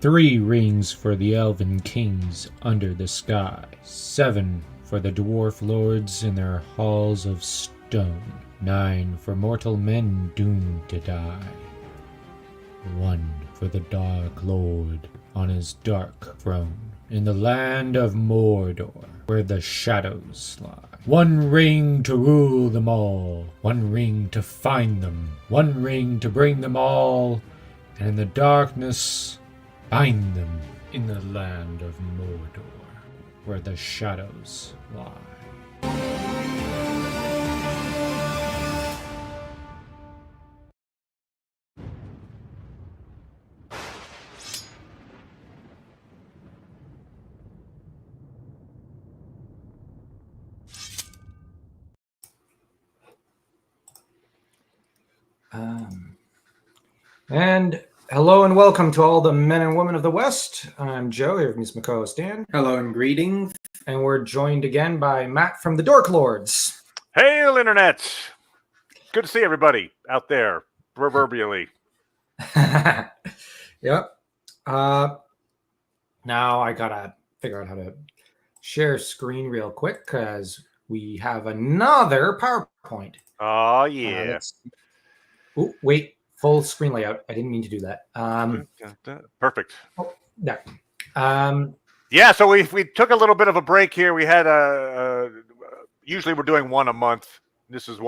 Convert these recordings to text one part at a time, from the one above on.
3 rings for the elven kings under the sky. 7 for the dwarf lords in their halls of stone. 9 for mortal men doomed to die. 1 for the Dark Lord on his dark throne in the land of Mordor, where the shadows lie. 1 ring to rule them all, 1 ring to find them, 1 ring to bring them all, and in the darkness bind them in the land of Mordor, where the shadows lie. And hello and welcome to all the men and women of the West. I'm Joe, here with my co-host Dan. Hello and greetings. And we're joined again by Matt from the DorkLords. Hail, Internet! Good to see everybody out there, proverbially. Yep. Now I gotta figure out how to share screen real quick because we have another PowerPoint. Oh, yeah. Oh, wait. Full screen layout. I didn't mean to do that. Perfect. Oh, yeah. Yeah, so we took a little bit of a break here. We had usually we're doing one a month. This is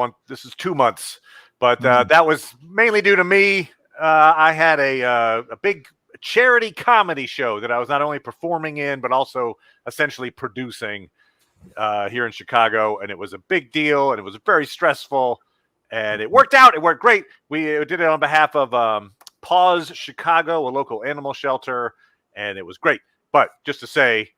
2 months, but that was mainly due to me. I had a big charity comedy show that I was not only performing in, but also essentially producing here in Chicago, and it was a big deal, and it was very stressful. And it worked out. It worked great. We did it on behalf of Paws Chicago, a local animal shelter, and it was great. But just to say,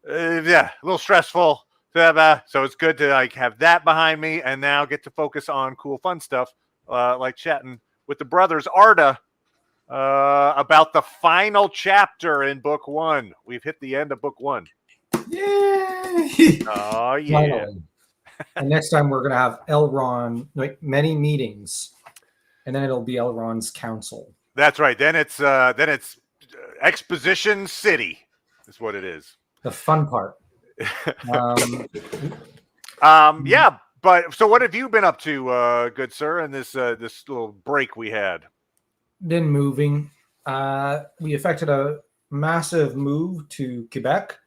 yeah, a little stressful. So it's good to have that behind me, and now get to focus on cool, fun stuff like chatting with the brothers Arda about the final chapter in book 1. We've hit the end of book 1. Yay! Oh yeah. Finally. And next time we're going to have Elrond, like many meetings, and then it'll be Elrond's council. That's right. Then it's Exposition City is what it is. The fun part. Yeah. But so what have you been up to, good sir, in this little break we had? Been moving. We effected a massive move to Quebec.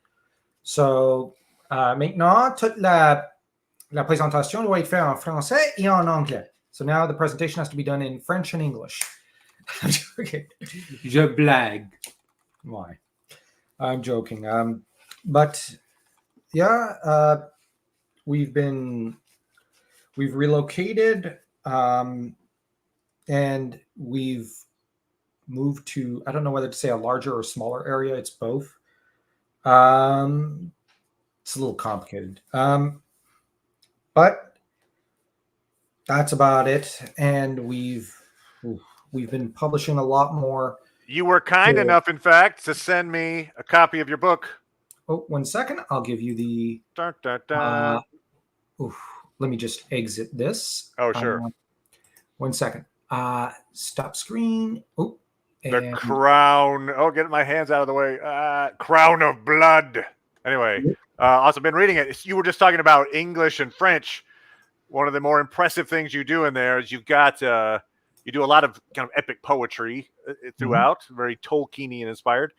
So maintenant, toute la présentation doit être faite en français et en anglais. So now the presentation has to be done in French and English. Okay. Je blague. Why? I'm joking. But yeah, we've relocated, and we've moved to, I don't know whether to say a larger or smaller area. It's both. It's a little complicated. But that's about it. And we've been publishing a lot more. You were kind enough, in fact, to send me a copy of your book. Oh, 1 second. I'll give you the. Dun, dun, dun. Let me just exit this. Oh, sure. 1 second. Stop screen. Oh, the crown. Oh, get my hands out of the way. Crown of Blood. Anyway. Also been reading it. You were just talking about English and French. One of the more impressive things you do in there is you've got you do a lot of kind of epic poetry throughout, very Tolkienian inspired.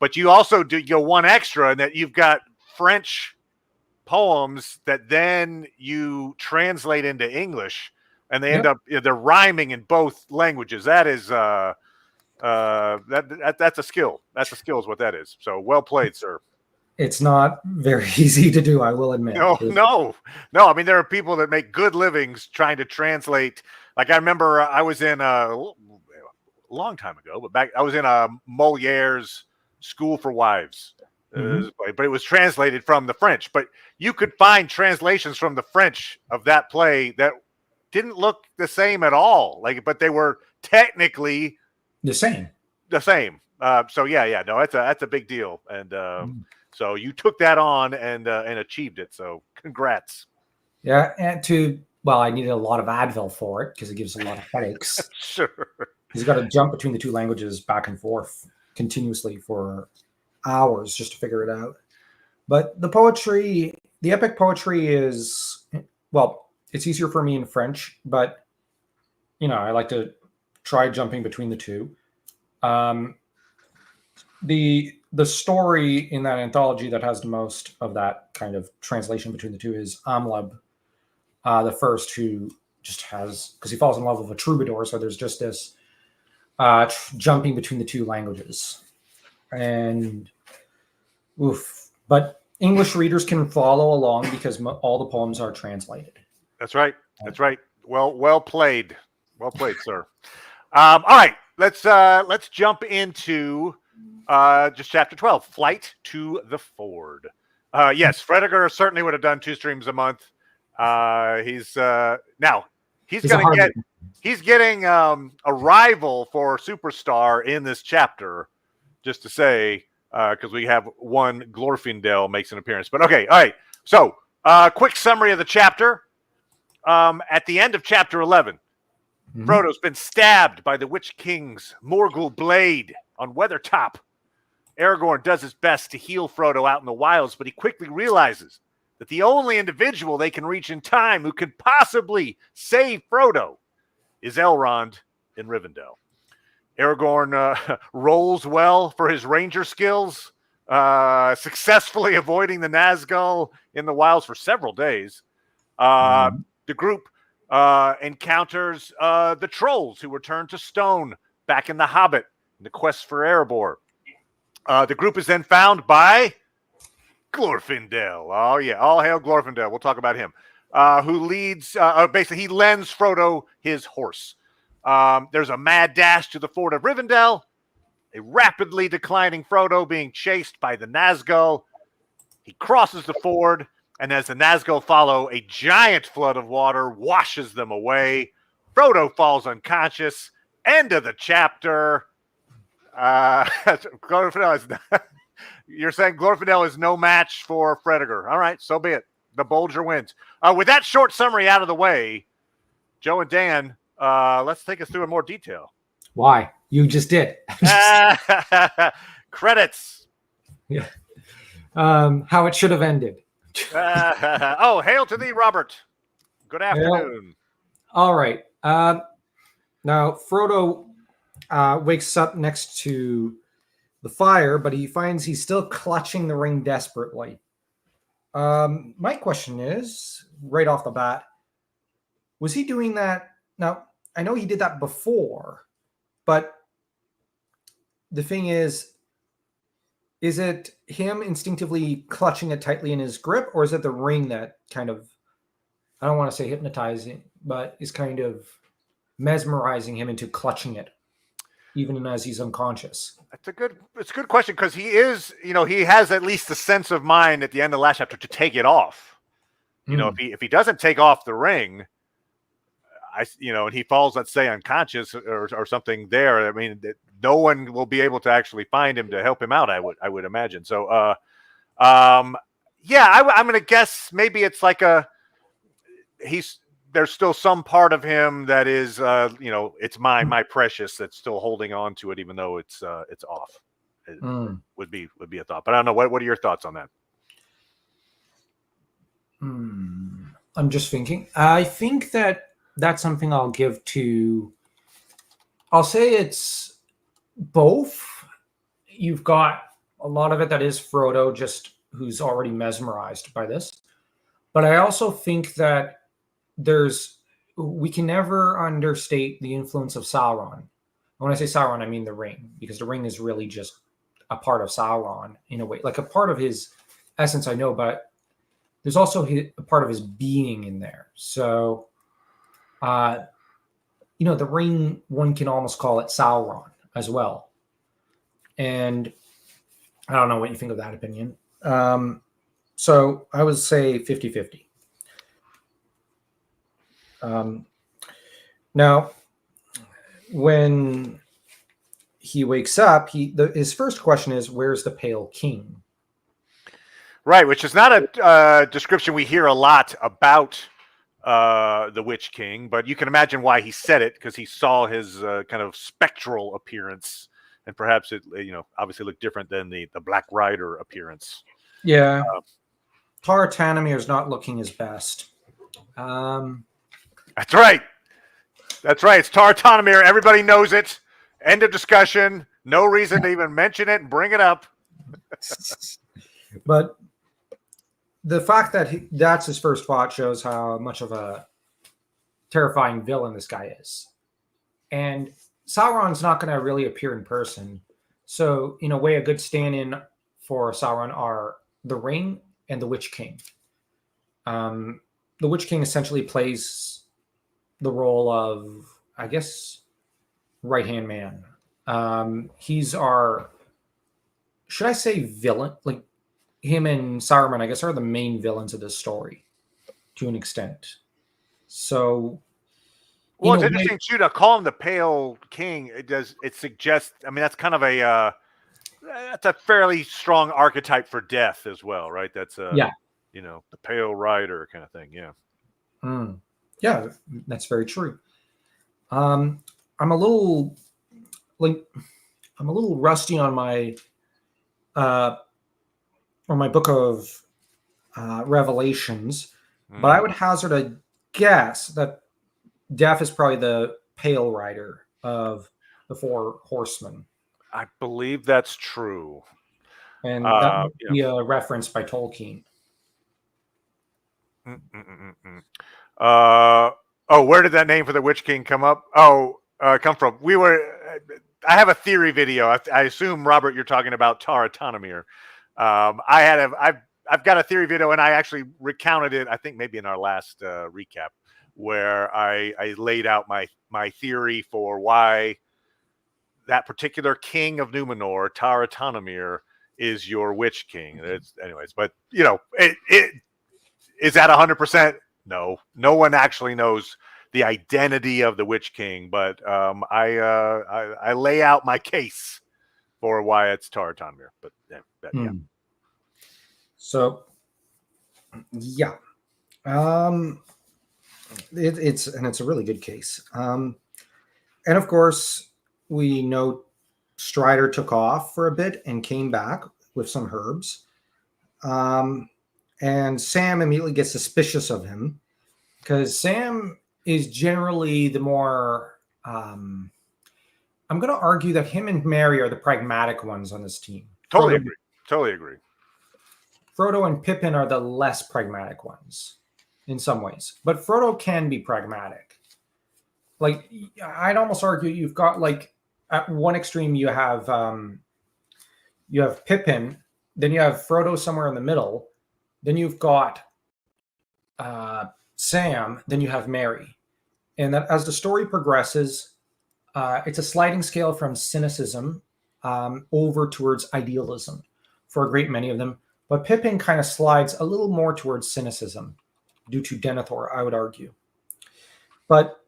But you also go one extra in that you've got French poems that then you translate into English, and they end up they're rhyming in both languages. That is that's a skill. That's a skill is what that is. So well played, sir. It's not very easy to do, I will admit. No. I mean, there are people that make good livings trying to translate. Like I remember I was in a long time ago, but I was in a Moliere's School for Wives. But it was translated from the French. But you could find translations from the French of that play that didn't look the same at all. But they were technically the same. So yeah, no, that's a big deal. And so you took that on and achieved it. So congrats. Yeah, and I needed a lot of Advil for it because it gives a lot of headaches. Sure. He's got to jump between the two languages back and forth continuously for hours just to figure it out. But the poetry, the epic poetry is, well, it's easier for me in French, but, I like to try jumping between the two. The story in that anthology that has the most of that kind of translation between the two is Amleb, the first, who just has, because he falls in love with a troubadour, so there's just this jumping between the two languages. And but English readers can follow along because all the poems are translated. That's right. That's right. Well played. Well played, sir. All right, let's jump into just chapter 12, Flight to the Ford. Yes, Frediger certainly would have done 2 streams a month. He's getting a rival for Superstar in this chapter, just to say, because we have one Glorfindel makes an appearance. But okay, all right. So, quick summary of the chapter. At the end of chapter 11, Frodo's been stabbed by the Witch King's Morgul blade on Weathertop. Aragorn does his best to heal Frodo out in the wilds, but he quickly realizes that the only individual they can reach in time who could possibly save Frodo is Elrond in Rivendell. Aragorn rolls well for his ranger skills, successfully avoiding the Nazgul in the wilds for several days. The group encounters the trolls who return to stone back in The Hobbit in the quest for Erebor. The group is then found by Glorfindel. Oh, yeah. All hail Glorfindel. We'll talk about him. Who leads, basically, he lends Frodo his horse. There's a mad dash to the ford of Rivendell, a rapidly declining Frodo being chased by the Nazgul. He crosses the ford, and as the Nazgul follow, a giant flood of water washes them away. Frodo falls unconscious. End of the chapter. Glorfindel is not, you're saying Glorfindel is no match for Frediger. All right, so be it. The Bolger wins. With that short summary out of the way, Joe and Dan, let's take us through in more detail. Why? You just did. Credits. Yeah. How it should have ended. Oh, hail to thee, Robert. Good afternoon. All right. Now, Frodo wakes up next to the fire, but he finds he's still clutching the ring desperately. My question is, right off the bat, was he doing that? Now, I know he did that before, but the thing is it him instinctively clutching it tightly in his grip, or is it the ring that kind of, I don't want to say hypnotizing, but is kind of mesmerizing him into clutching it, even as he's unconscious? It's a good question, because he is, he has at least the sense of mind at the end of the last chapter to take it off. If he doesn't take off the ring, and he falls, let's say, unconscious or something there, I mean, no one will be able to actually find him to help him out, I would imagine. So, I'm going to guess maybe it's like there's still some part of him that is, it's my precious, that's still holding on to it, even though it's off. It would be a thought, but I don't know. What are your thoughts on that? I'm just thinking. I think that's something I'll give to. I'll say it's both. You've got a lot of it that is Frodo, just who's already mesmerized by this, but I also think that we can never understate the influence of Sauron. When I say Sauron, I mean the ring, because the ring is really just a part of Sauron in a way, like a part of his essence, I know, but there's also a part of his being in there. So, the ring, one can almost call it Sauron as well. And I don't know what you think of that opinion. So I would say 50-50. Now, when he wakes up, his first question is, "Where's the Pale King?" Right, which is not a description we hear a lot about the Witch King, but you can imagine why he said it, because he saw his kind of spectral appearance and perhaps it obviously looked different than the Black Rider appearance. Yeah. Tar Tanamir is not looking his best. That's right. That's right. It's Tar Tanamir. Everybody knows it. End of discussion. No reason to even mention it and bring it up. But the fact that that's his first fight shows how much of a terrifying villain this guy is. And Sauron's not going to really appear in person. So, in a way, a good stand-in for Sauron are the Ring and the Witch King. The Witch King essentially plays the role of, I guess, right-hand man. He's our, should I say villain? Like, him and Saruman, I guess, are the main villains of this story to an extent. So, well, it's interesting too to call him the Pale King. It suggests? I mean, that's kind of that's a fairly strong archetype for death as well, right? That's the Pale Rider kind of thing. Yeah. Yeah, that's very true. I'm a little rusty on my book of Revelations, but I would hazard a guess that Death is probably the Pale Rider of the four horsemen. I believe that's true. And that would be a reference by Tolkien. Where did that name for the Witch King come up? Come from? I have a theory video. I assume, Robert, you're talking about Tar Tanamir. I've got a theory video, and I actually recounted it, I think maybe in our last recap, where I laid out my theory for why that particular king of Numenor, Tar Tanamir, is your Witch King. Anyways, but it is that 100%? No one actually knows the identity of the Witch King, but I lay out my case for why it's Tar Tanamir. But yeah. So yeah, it's a really good case. And of course, we know Strider took off for a bit and came back with some herbs. And Sam immediately gets suspicious of him because Sam is generally the more, I'm going to argue that him and Merry are the pragmatic ones on this team. Totally agree. Frodo and Pippin are the less pragmatic ones in some ways, but Frodo can be pragmatic. Like, I'd almost argue you've got, like, at one extreme you have Pippin, then you have Frodo somewhere in the middle, then you've got Sam, then you have Merry. And that as the story progresses, it's a sliding scale from cynicism over towards idealism for a great many of them. But Pippin kind of slides a little more towards cynicism due to Denethor, I would argue. But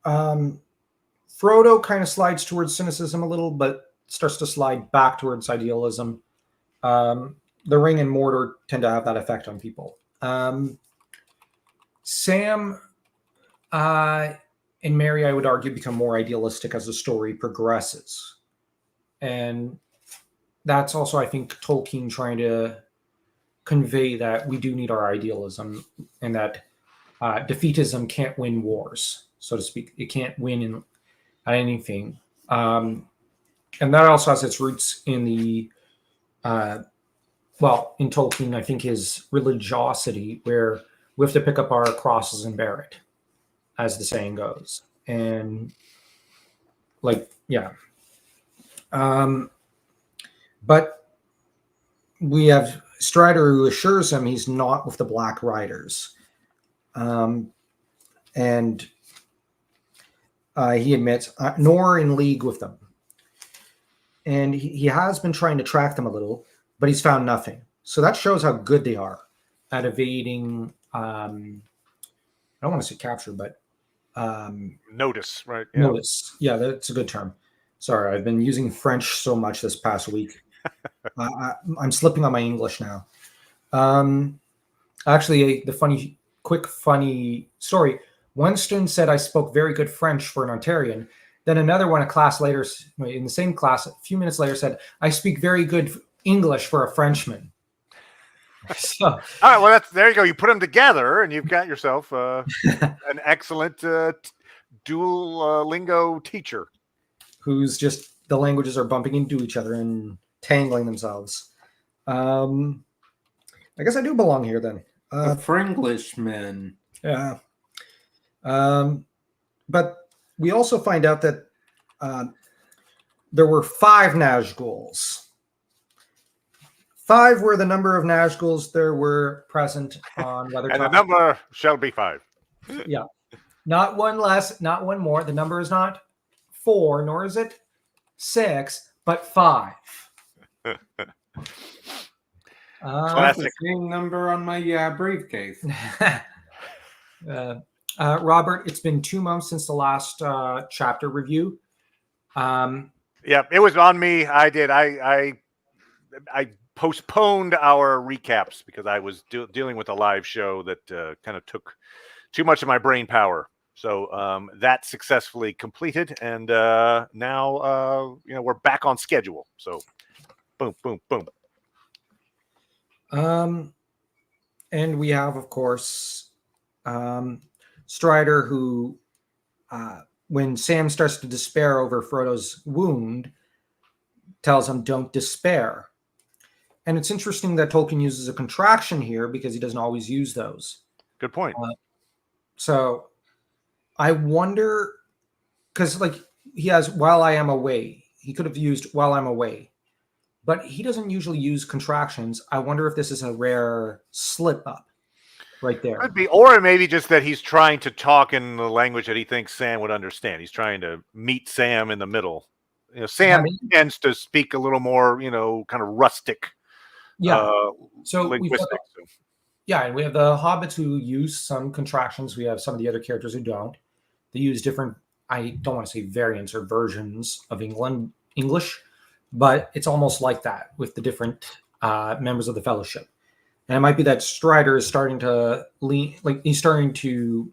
Frodo kind of slides towards cynicism a little, but starts to slide back towards idealism. The Ring and Mordor tend to have that effect on people. Sam and Merry, I would argue, become more idealistic as the story progresses. And that's also, I think, Tolkien trying to convey that we do need our idealism and that defeatism can't win wars, so to speak. It can't win at anything. And that also has its roots in the, in Tolkien, I think, his religiosity, where we have to pick up our crosses and bear it, as the saying goes. And, but we have Strider who assures him he's not with the Black Riders. And he admits, nor in league with them. And he has been trying to track them a little, but he's found nothing. So that shows how good they are at evading, I don't want to say capture, but notice, right? Yeah. Notice. Yeah, that's a good term. Sorry, I've been using French so much this past week. I'm slipping on my English now. Actually, the funny story. Winston said I spoke very good French for an Ontarian, Then another one, a class later, in the same class, a few minutes later, said, "I speak very good English for a Frenchman." So, All right, well, there you go. You put them together, and you've got yourself an excellent dual lingo teacher. who's just the languages are bumping into each other and tangling themselves. I guess I do belong here then. The Frenglishman. Yeah. But we also find out that there were 5 Nazguls. 5 were the number of Nazguls there were present on Weathertop. And the number shall be 5. Yeah. Not one less, not one more. The number is not 4, nor is it 6, but 5. That's the same number on my briefcase. Robert, it's been 2 months since the last chapter review. Yeah, it was on me. I did. I postponed our recaps because I was dealing with a live show that kind of took too much of my brain power. So that successfully completed, and now we're back on schedule. So boom, boom, boom. And we have, of course, Strider, who, when Sam starts to despair over Frodo's wound, tells him, "Don't despair." And it's interesting that Tolkien uses a contraction here because he doesn't always use those. Good point. So I wonder, because like he has "while I am away," he could have used "while I'm away," but he doesn't usually use contractions. I wonder if this is a rare slip up right there. Could be, or maybe just that he's trying to talk in the language that he thinks Sam would understand. He's trying to meet Sam in the middle. Sam tends to speak a little more, kind of rustic. Yeah. Linguistics. And we have the hobbits who use some contractions. We have some of the other characters who don't. They use different, I don't want to say variants or versions of English, but it's almost like that with the different members of the Fellowship. And it might be that Strider is starting to he's starting to,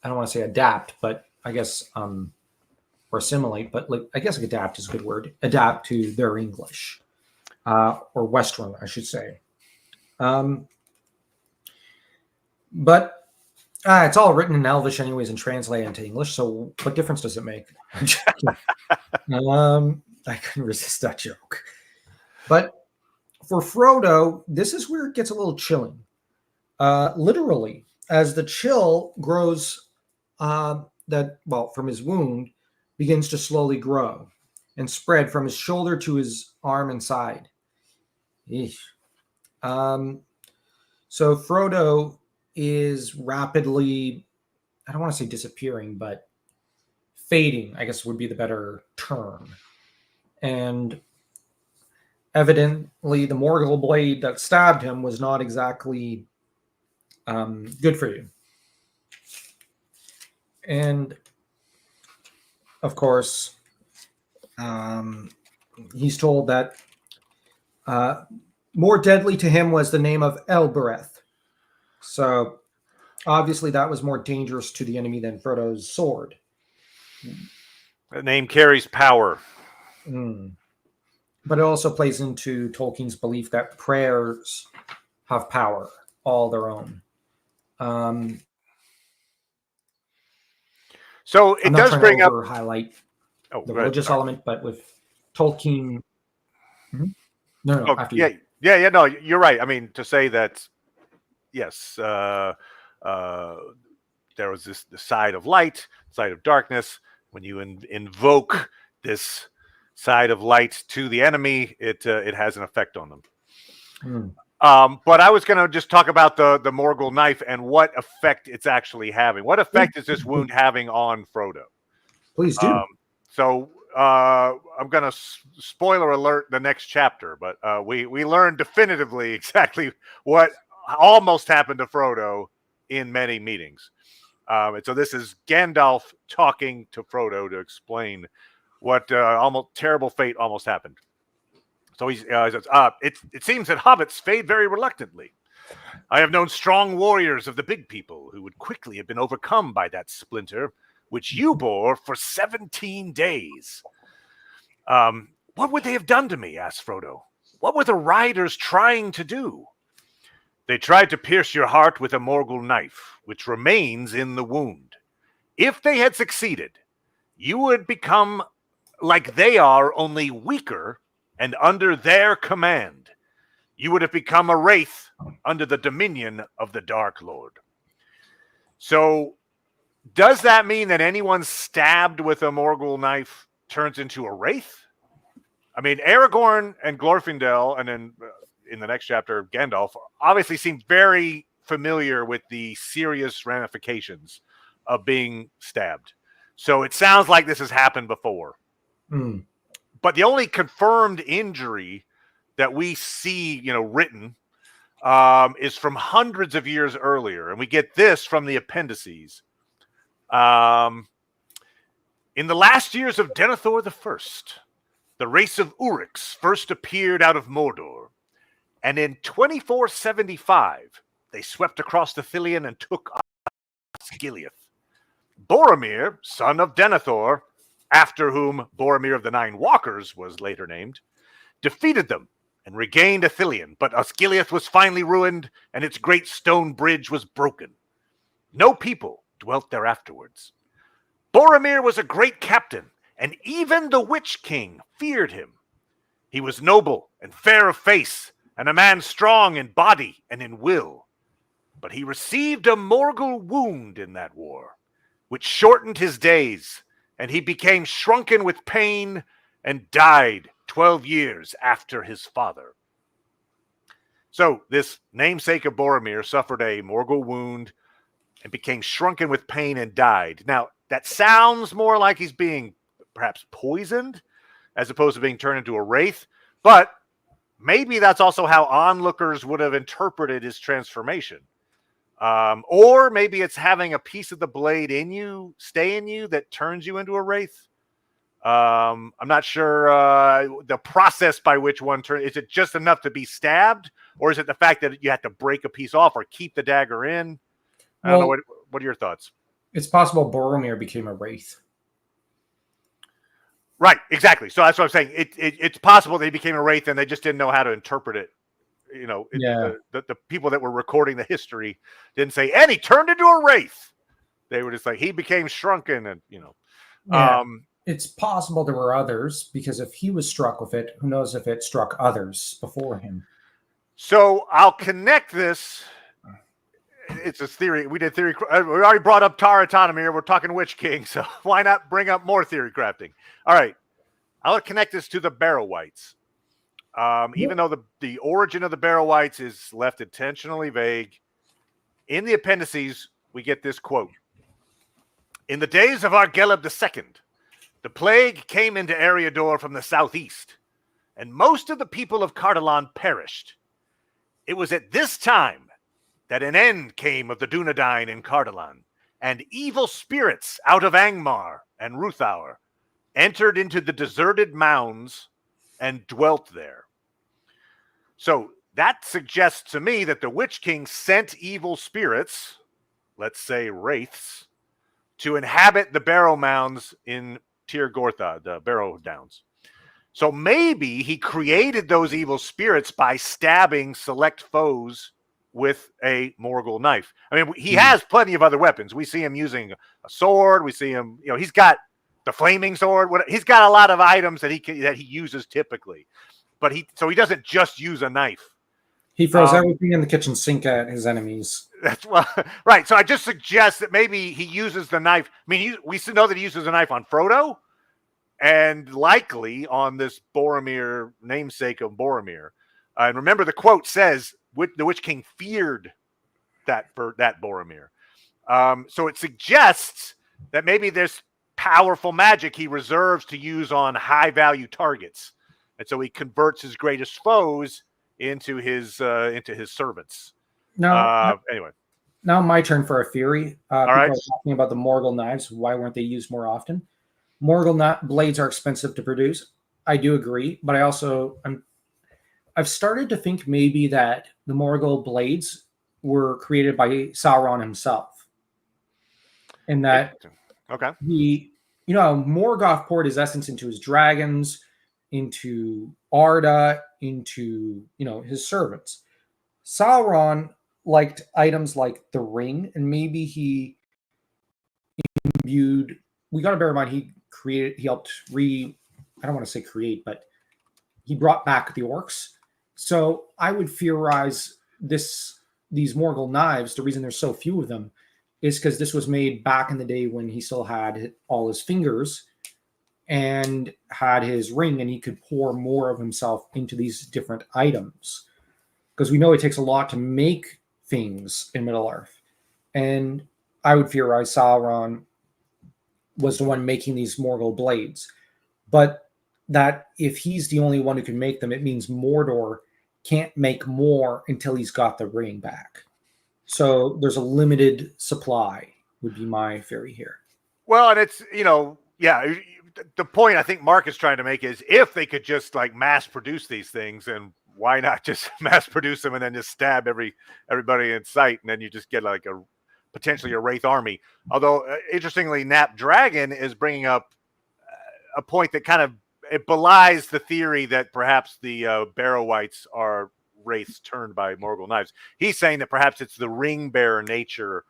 I don't want to say adapt, but I guess, or assimilate, but I guess adapt is a good word, adapt to their English, or Western, I should say. But it's all written in Elvish anyways and translated into English. So what difference does it make? I couldn't resist that joke. But for Frodo, this is where it gets a little chilling. Literally, as the chill grows, from his wound, begins to slowly grow and spread from his shoulder to his arm and side. So Frodo is rapidly, I don't want to say disappearing, but fading, I guess would be the better term. And evidently the Morgul blade that stabbed him was not exactly good for you. And of course, he's told that more deadly to him was the name of Elbereth. So obviously that was more dangerous to the enemy than Frodo's sword. The name carries power. But it also plays into Tolkien's belief that prayers have power all their own. So it does bring up highlight the religious element, but with Tolkien. No, after you. Yeah, no, you're right. I mean, to say that, yes, there was the side of light, side of darkness. When you invoke this side of light to the enemy, it has an effect on them. But I was going to just talk about the Morgul knife and what effect it's actually having. What effect is this wound having on Frodo? Please do. I'm going to spoiler alert the next chapter, but we learned definitively exactly what almost happened to Frodo in many meetings. And so this is Gandalf talking to Frodo to explain what almost terrible fate almost happened. So he says, it seems that hobbits fade very reluctantly. I have known strong warriors of the big people who would quickly have been overcome by that splinter, which you bore for 17 days. What would they have done to me? Asked Frodo. What were the riders trying to do? They tried to pierce your heart with a Morgul knife, which remains in the wound. If they had succeeded, you would become like they are, only weaker and under their command. You would have become a wraith under the dominion of the Dark Lord. So, does that mean that anyone stabbed with a Morgul knife turns into a wraith? I mean, Aragorn and Glorfindel, and then in the next chapter, Gandalf, obviously seem very familiar with the serious ramifications of being stabbed. So it sounds like this has happened before. Mm. But the only confirmed injury that we see, written is from hundreds of years earlier. And we get this from the appendices. In the last years of Denethor I, the race of Uruks first appeared out of Mordor. And in 2475, they swept across the Thilian and took Osgiliath. Boromir, son of Denethor, after whom Boromir of the Nine Walkers was later named, defeated them and regained Ithilien, but Osgiliath was finally ruined, and its great stone bridge was broken. No people dwelt there afterwards. Boromir was a great captain, and even the Witch King feared him. He was noble and fair of face, and a man strong in body and in will. But he received a Morgul wound in that war, which shortened his days, and he became shrunken with pain and died 12 years after his father. So this namesake of Boromir suffered a Morgul wound and became shrunken with pain and died. Now, that sounds more like he's being perhaps poisoned as opposed to being turned into a wraith, but maybe that's also how onlookers would have interpreted his transformation. Or maybe it's having a piece of the blade in you, stay in you, that turns you into a wraith. I'm not sure the process by which one turns. Is it just enough to be stabbed? Or is it the fact that you have to break a piece off or keep the dagger in? I don't know. What are your thoughts? It's possible Boromir became a wraith. Right, exactly. So that's what I'm saying. It's possible they became a wraith and they just didn't know how to interpret it. The people that were recording the history didn't say, and he turned into a wraith. They were just like, he became shrunken and, Yeah. It's possible there were others, because if he was struck with it, who knows if it struck others before him. So I'll connect this. It's a theory. We did theory. We already brought up Tar Autonomy. We're talking Witch King, so why not bring up more theory crafting? All right. I'll connect this to the Barrow Wights. Even though the origin of the Barrow Wights is left intentionally vague, in the appendices, we get this quote. In the days of Argeleb II, the plague came into Eriador from the southeast, and most of the people of Cardolan perished. It was at this time that an end came of the Dunedain in Cardolan, and evil spirits out of Angmar and Ruthaur entered into the deserted mounds and dwelt there. So that suggests to me that the Witch King sent evil spirits, let's say wraiths, to inhabit the Barrow Mounds in Tir Gortha, the Barrow Downs. So maybe he created those evil spirits by stabbing select foes with a Morgul knife. I mean, he has plenty of other weapons. We see him using a sword. We see him, he's got the flaming sword. He's got a lot of items that he uses typically, but he doesn't just use a knife. He throws everything in the kitchen sink at his enemies. That's right. So I just suggest that maybe he uses the knife. I mean, we know that he uses a knife on Frodo, and likely on this Boromir, namesake of Boromir. And remember, the quote says the Witch King feared that Boromir. So it suggests that maybe there's powerful magic he reserves to use on high-value targets, and so he converts his greatest foes into his servants. Anyway. Now my turn for a theory. People right. are talking about the Morgul knives. Why weren't they used more often? Morgul blades are expensive to produce. I do agree, but I've started to think maybe that the Morgul blades were created by Sauron himself. And that Okay. Morgoth poured his essence into his dragons, into Arda, into his servants. Sauron liked items like the ring, and maybe he imbued. We got to bear in mind he helped I don't want to say create, but he brought back the orcs. So I would theorize these Morgul knives. The reason there's so few of them is because this was made back in the day when he still had all his fingers and had his ring, and he could pour more of himself into these different items. Because we know it takes a lot to make things in Middle Earth. And I would theorize Sauron was the one making these Morgul blades. But that if he's the only one who can make them, it means Mordor can't make more until he's got the ring back. So there's a limited supply, would be my theory here. Well, and it's, the point I think Mark is trying to make is if they could just like mass produce these things, and why not just mass produce them and then just stab everybody in sight, and then you just get like potentially a Wraith army. Although, interestingly, Nap Dragon is bringing up a point that kind of it belies the theory that perhaps the Barrow-wights are wraiths turned by Morgul knives. He's saying that perhaps it's the ring bearer nature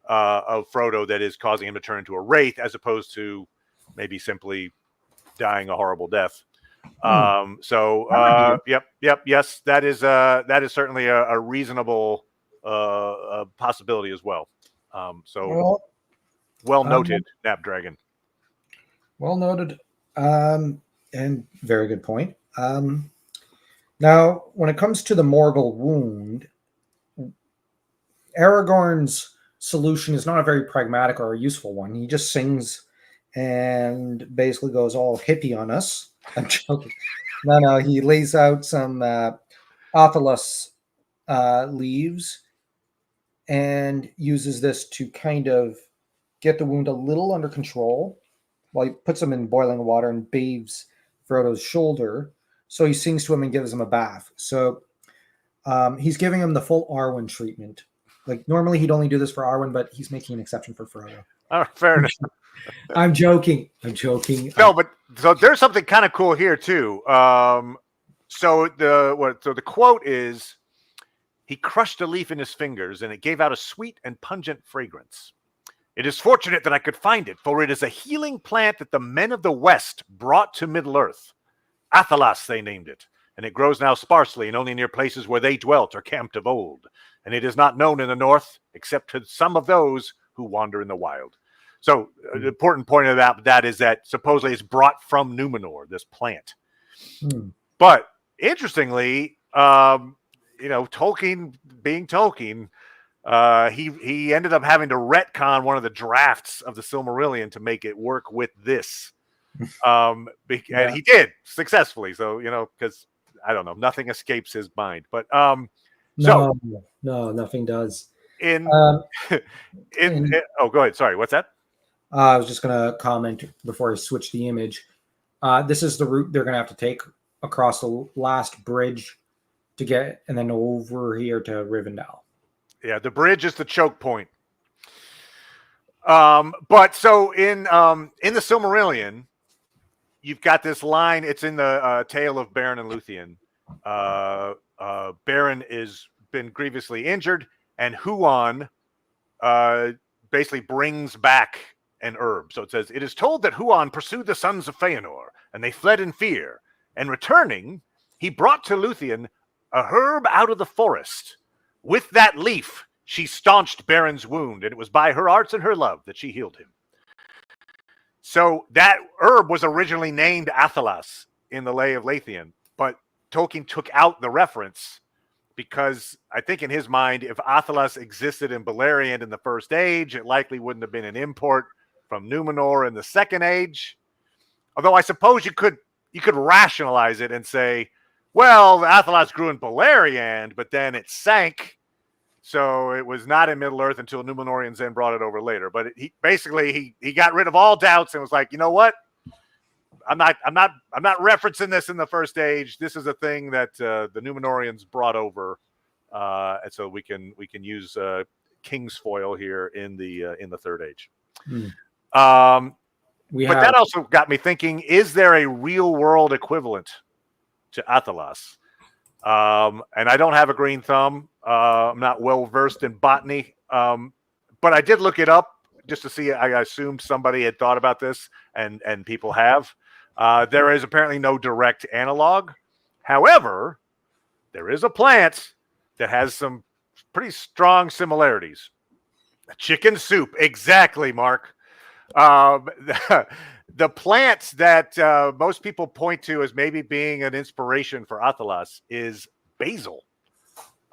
of Frodo that is causing him to turn into a wraith, as opposed to maybe simply dying a horrible death. Yes, that is certainly a reasonable possibility as well. Well noted, Nap Dragon. Well noted. And very good point. Now, when it comes to the Morgul wound, Aragorn's solution is not a very pragmatic or a useful one. He just sings and basically goes all hippie on us. I'm joking. No, he lays out some Athelas leaves and uses this to kind of get the wound a little under control while he puts him in boiling water and bathes Frodo's shoulder. So he sings to him and gives him a bath. So he's giving him the full Arwen treatment. Like normally he'd only do this for Arwen, but he's making an exception for Frodo. Oh, fair enough. I'm joking. No, but so there's something kind of cool here too. So the quote is, "He crushed a leaf in his fingers, and it gave out a sweet and pungent fragrance. It is fortunate that I could find it, for it is a healing plant that the men of the West brought to Middle-earth. Athelas, they named it, and it grows now sparsely and only near places where they dwelt or camped of old. And it is not known in the north, except to some of those who wander in the wild." So the important point of that is that supposedly it's brought from Numenor, this plant. But interestingly, Tolkien being Tolkien, he ended up having to retcon one of the drafts of the Silmarillion to make it work with this. And he did successfully. So, because I don't know, nothing escapes his mind. But no, nothing does. Go ahead. Sorry, what's that? I was just going to comment before I switch the image. This is the route they're going to have to take across the last bridge to get, and then over here to Rivendell. Yeah, the bridge is the choke point. But so in the Silmarillion, you've got this line. It's in the tale of Beren and Luthien. Beren is been grievously injured, and Huon basically brings back an herb. So it says, "It is told that Huon pursued the sons of Feanor, and they fled in fear. And returning, he brought to Luthien a herb out of the forest. With that leaf, she staunched Beren's wound, and it was by her arts and her love that she healed him." So that herb was originally named Athelas in the Lay of Lathian, but Tolkien took out the reference because I think in his mind, if Athelas existed in Beleriand in the First Age, it likely wouldn't have been an import from Numenor in the Second Age. Although I suppose you could rationalize it and say, well, Athelas grew in Beleriand, but then it sank, so it was not in Middle-earth until Numenorians then brought it over later. But he got rid of all doubts and was like, you know what? I'm not referencing this in the First Age. This is a thing that the Numenorians brought over, and so we can use King's foil here in the Third Age. But that also got me thinking: is there a real world equivalent to Athelas? And I don't have a green thumb. I'm not well versed in botany, but I did look it up just to see. I assumed somebody had thought about this, and people have. There is apparently no direct analog. However, there is a plant that has some pretty strong similarities. Chicken soup, exactly, Mark. The plants that most people point to as maybe being an inspiration for Athelas is basil.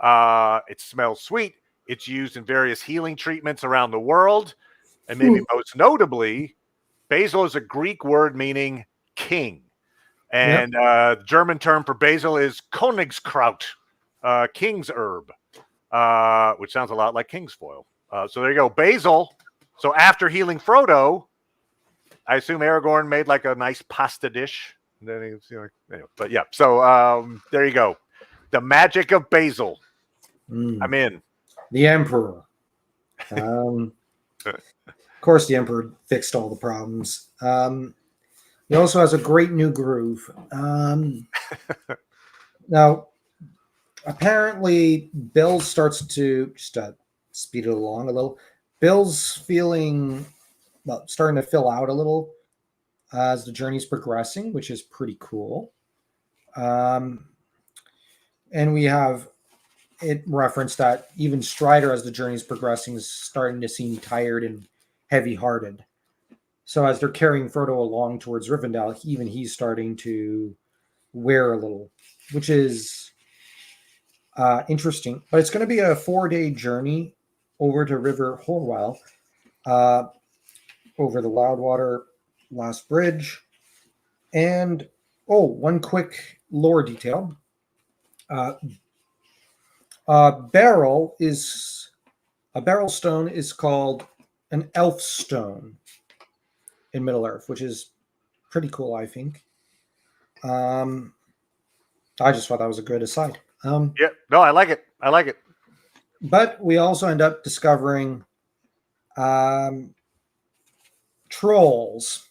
It smells sweet. It's used in various healing treatments around the world. And maybe most notably, basil is a Greek word meaning king. And the German term for basil is Königskraut, king's herb, which sounds a lot like king's foil. So there you go, basil. So after healing Frodo, I assume Aragorn made like a nice pasta dish. And then he was, anyway, but yeah. So there you go, the magic of basil. I'm in. The Emperor. Of course, the Emperor fixed all the problems. He also has a great new groove. Now, apparently, Bill starts to just speed it along a little. Bill's feeling, starting to fill out a little as the journey's progressing, which is pretty cool. And we have it referenced that even Strider, as the journey's progressing, is starting to seem tired and heavy-hearted. So as they're carrying Frodo along towards Rivendell, even he's starting to wear a little, which is interesting. But it's going to be a 4-day journey over to River Horwell, over the Loudwater Last Bridge. And, one quick lore detail. A barrel stone is called an elf stone in Middle Earth, which is pretty cool, I think. I just thought that was a good aside. No, I like it. But we also end up discovering trolls.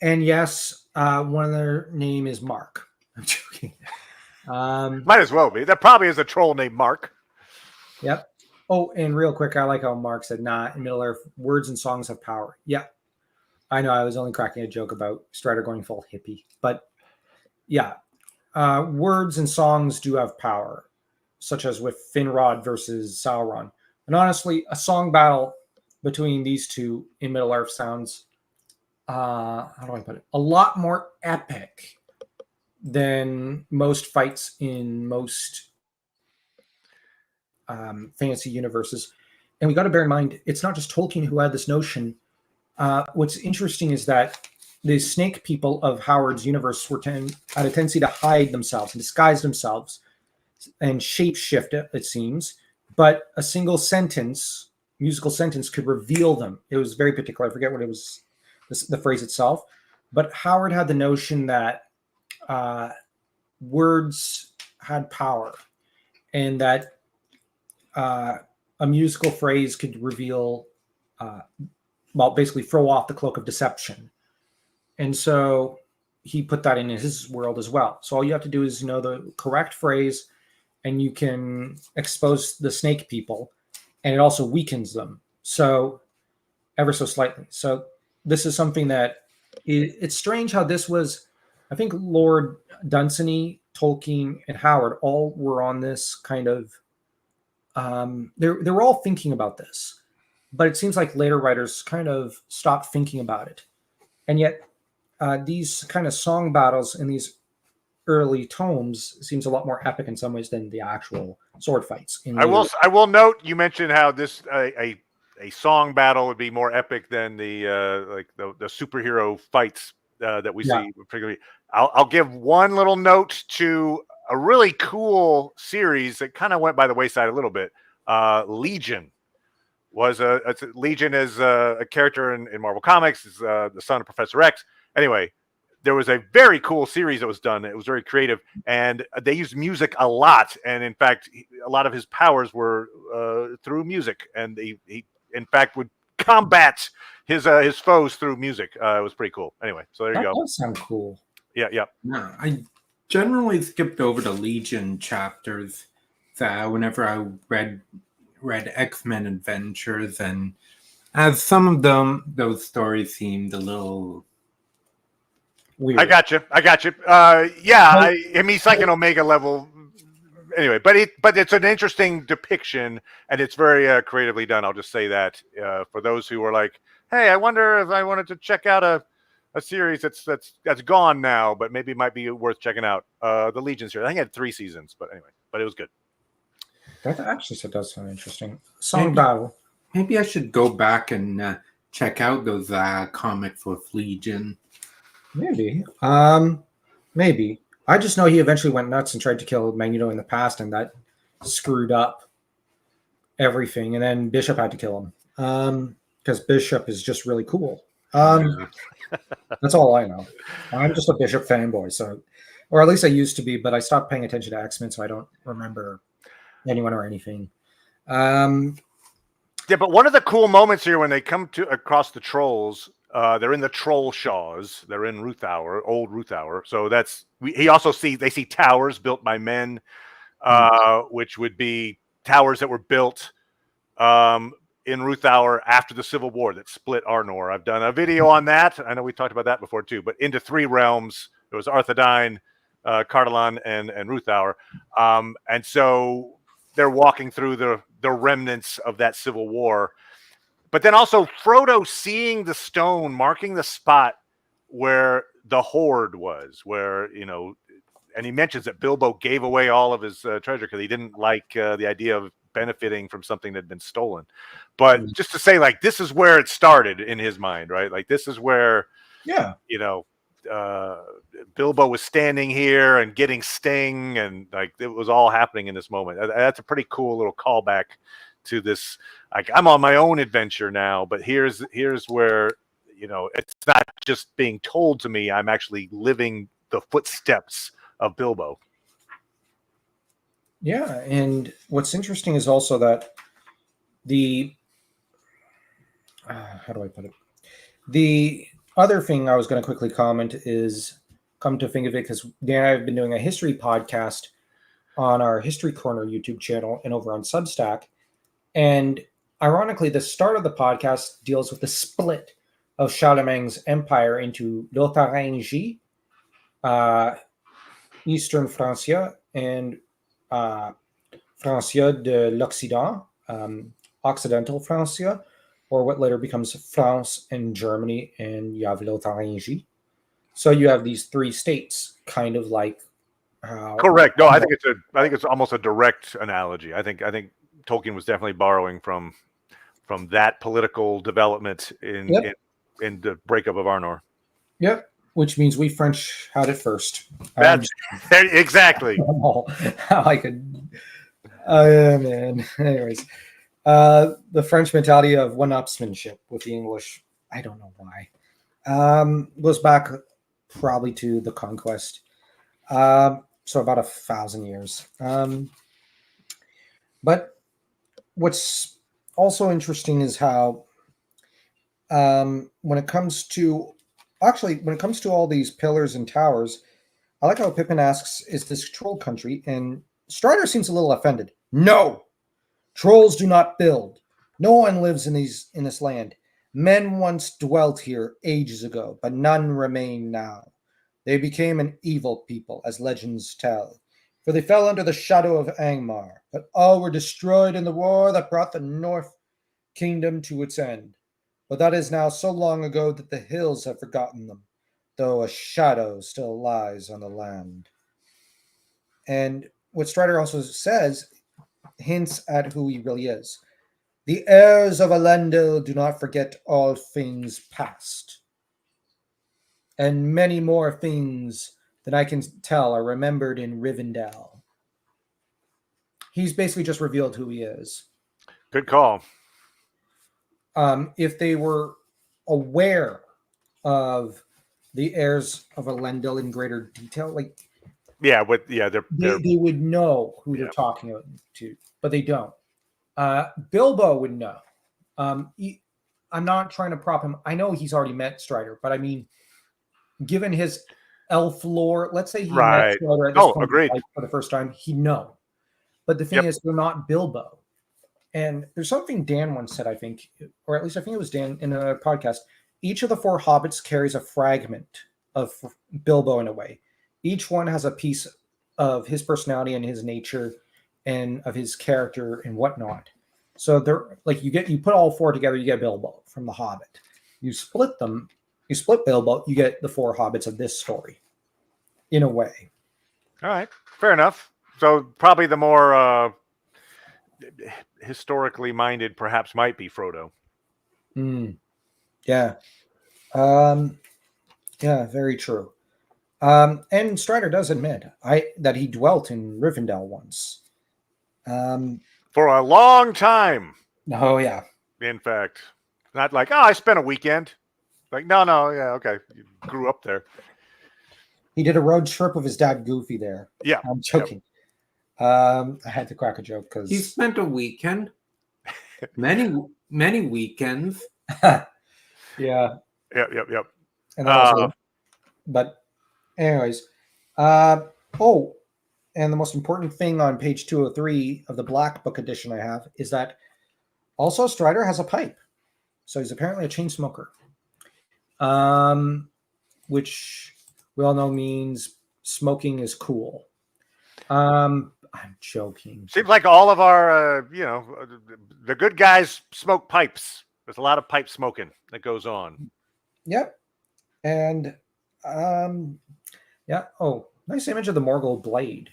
And yes, one of their name is Mark. I'm joking. Might as well be. There probably is a troll named Mark. Yep. Oh, and real quick, I like how Mark said, in Middle Earth, words and songs have power. Yeah. I know I was only cracking a joke about Strider going full hippie. But yeah, words and songs do have power, such as with Finrod versus Sauron. And honestly, a song battle between these two in Middle Earth sounds, how do I put it, a lot more epic than most fights in most fantasy universes. And we got to bear in mind, it's not just Tolkien who had this notion. What's interesting is that the snake people of Howard's universe had a tendency to hide themselves and disguise themselves and shapeshift, it seems. But a single sentence, musical sentence, could reveal them. It was very particular. I forget what it was, the phrase itself. But Howard had the notion that words had power, and that a musical phrase could reveal, basically throw off the cloak of deception. And so he put that in his world as well. So all you have to do is know the correct phrase, and you can expose the snake people, and it also weakens them. So ever so slightly. So this is something that it's strange how this was, I think Lord Dunsany, Tolkien, and Howard all were on this kind of, they were all thinking about this, but it seems like later writers kind of stopped thinking about it. And yet these kind of song battles in these early tomes seems a lot more epic in some ways than the actual sword fights. I will note, you mentioned how this a song battle would be more epic than the superhero fights that we see. Particularly, I'll give one little note to a really cool series that kind of went by the wayside a little bit. Legion Legion is a character in Marvel Comics. Is the son of Professor X. Anyway, there was a very cool series that was done. It was very creative, and they used music a lot. And in fact, a lot of his powers were through music. And he in fact, would combat his foes through music. It was pretty cool. Anyway, so there you That go. does sound cool. Yeah. No, I generally skipped over the Legion chapters. Whenever I read X-Men Adventures, and as some of those stories seemed a little Weird. I got you. I mean, he's like an Omega level. Anyway, but it's an interesting depiction, and it's very creatively done. I'll just say that for those who are like, hey, I wonder if I wanted to check out a series that's gone now, but maybe it might be worth checking out. The Legion series. I think it had 3 seasons, but anyway, but it was good. That actually does sound interesting. Song Battle. Maybe I should go back and check out those comics with Legion. Maybe. Maybe. I just know he eventually went nuts and tried to kill Magneto in the past, and that screwed up everything. And then Bishop had to kill him. Because Bishop is just really cool. That's all I know. I'm just a Bishop fanboy, so, or at least I used to be, but I stopped paying attention to X-Men, so I don't remember anyone or anything. Yeah, but one of the cool moments here when they come across the trolls, they're in the troll shaws. They're in Ruthour, old Ruthour. So they see towers built by men, which would be towers that were built in Ruthour after the Civil War that split Arnor. I've done a video on that. I know we talked about that before too, but into 3 realms. There was Arthedain, Cardolan, and Ruthour. And so they're walking through the remnants of that Civil War. But then also Frodo seeing the stone marking the spot where the Horde was, where, and he mentions that Bilbo gave away all of his treasure because he didn't like the idea of benefiting from something that had been stolen. But just to say, like, this is where it started in his mind, right? Like, this is where, Bilbo was standing here and getting Sting, and like it was all happening in this moment. That's a pretty cool little callback to this. Like, I'm on my own adventure now, but here's where, it's not just being told to me. I'm actually living the footsteps of Bilbo. Yeah, and what's interesting is also that how do I put it? The other thing I was going to quickly comment is, come to think of it, because Dan and I have been doing a history podcast on our History Corner YouTube channel and over on Substack. And ironically, the start of the podcast deals with the split of Charlemagne's empire into Lotharingie, Eastern Francia, and Francia de l'Occident, Occidental Francia, or what later becomes France and Germany, and you have Lotharingie. So you have these 3 states, kind of like how. Correct. No, I think it's almost a direct analogy. I think Tolkien was definitely borrowing from that political development in the breakup of Arnor. Yep. Which means we French had it first. Exactly. How I could. Man. Anyways, the French mentality of one-upsmanship with the English, I don't know why, goes back probably to the conquest. So about 1,000 years. But what's also interesting is how when it comes to all these pillars and towers, I like how Pippin asks, is this troll country? And Strider seems a little offended. No! Trolls do not build. No one lives in this land. Men once dwelt here ages ago, but none remain now. They became an evil people, as legends tell, for they fell under the shadow of Angmar, but all were destroyed in the war that brought the North Kingdom to its end. But that is now so long ago that the hills have forgotten them, though a shadow still lies on the land. And what Strider also says hints at who he really is. The heirs of Elendil do not forget all things past. And many more things than I can tell are remembered in Rivendell. He's basically just revealed who he is. Good call. If they were aware of the heirs of Elendil in greater detail, they would know who they're talking to, but they don't. Bilbo would know. I'm not trying to prop him. I know he's already met Strider, but I mean, given his elf lore, let's say he met Right. Strider at this Oh, point agreed. for the first time, he'd know. But the thing Yep. is, they're not Bilbo. And there's something Dan once said, I think, or at least I think it was Dan in a podcast. Each of the 4 hobbits carries a fragment of Bilbo in a way. Each one has a piece of his personality and his nature and of his character and whatnot. So they're like you put all 4 together, you get Bilbo from the Hobbit. You split them, you split Bilbo, you get the 4 hobbits of this story. In a way. All right, fair enough. So probably the more historically minded, perhaps, might be Frodo. Yeah. Yeah, very true. And Strider does admit that he dwelt in Rivendell once. For a long time. Oh yeah. In fact, not like, oh, I spent a weekend. Like, no, yeah, okay. You grew up there. He did a road trip with his dad Goofy there. Yeah. I'm joking. Yep. I had to crack a joke because He spent a weekend. Many weekends. yeah. Yep. And then also, but anyways, and the most important thing on page 203 of the Black Book edition I have is that also Strider has a pipe. So he's apparently a chain smoker. Which we all know means smoking is cool. I'm joking. Seems like all of our, the good guys smoke pipes. There's a lot of pipe smoking that goes on. Yep. And, yeah. Oh, nice image of the Morgul blade.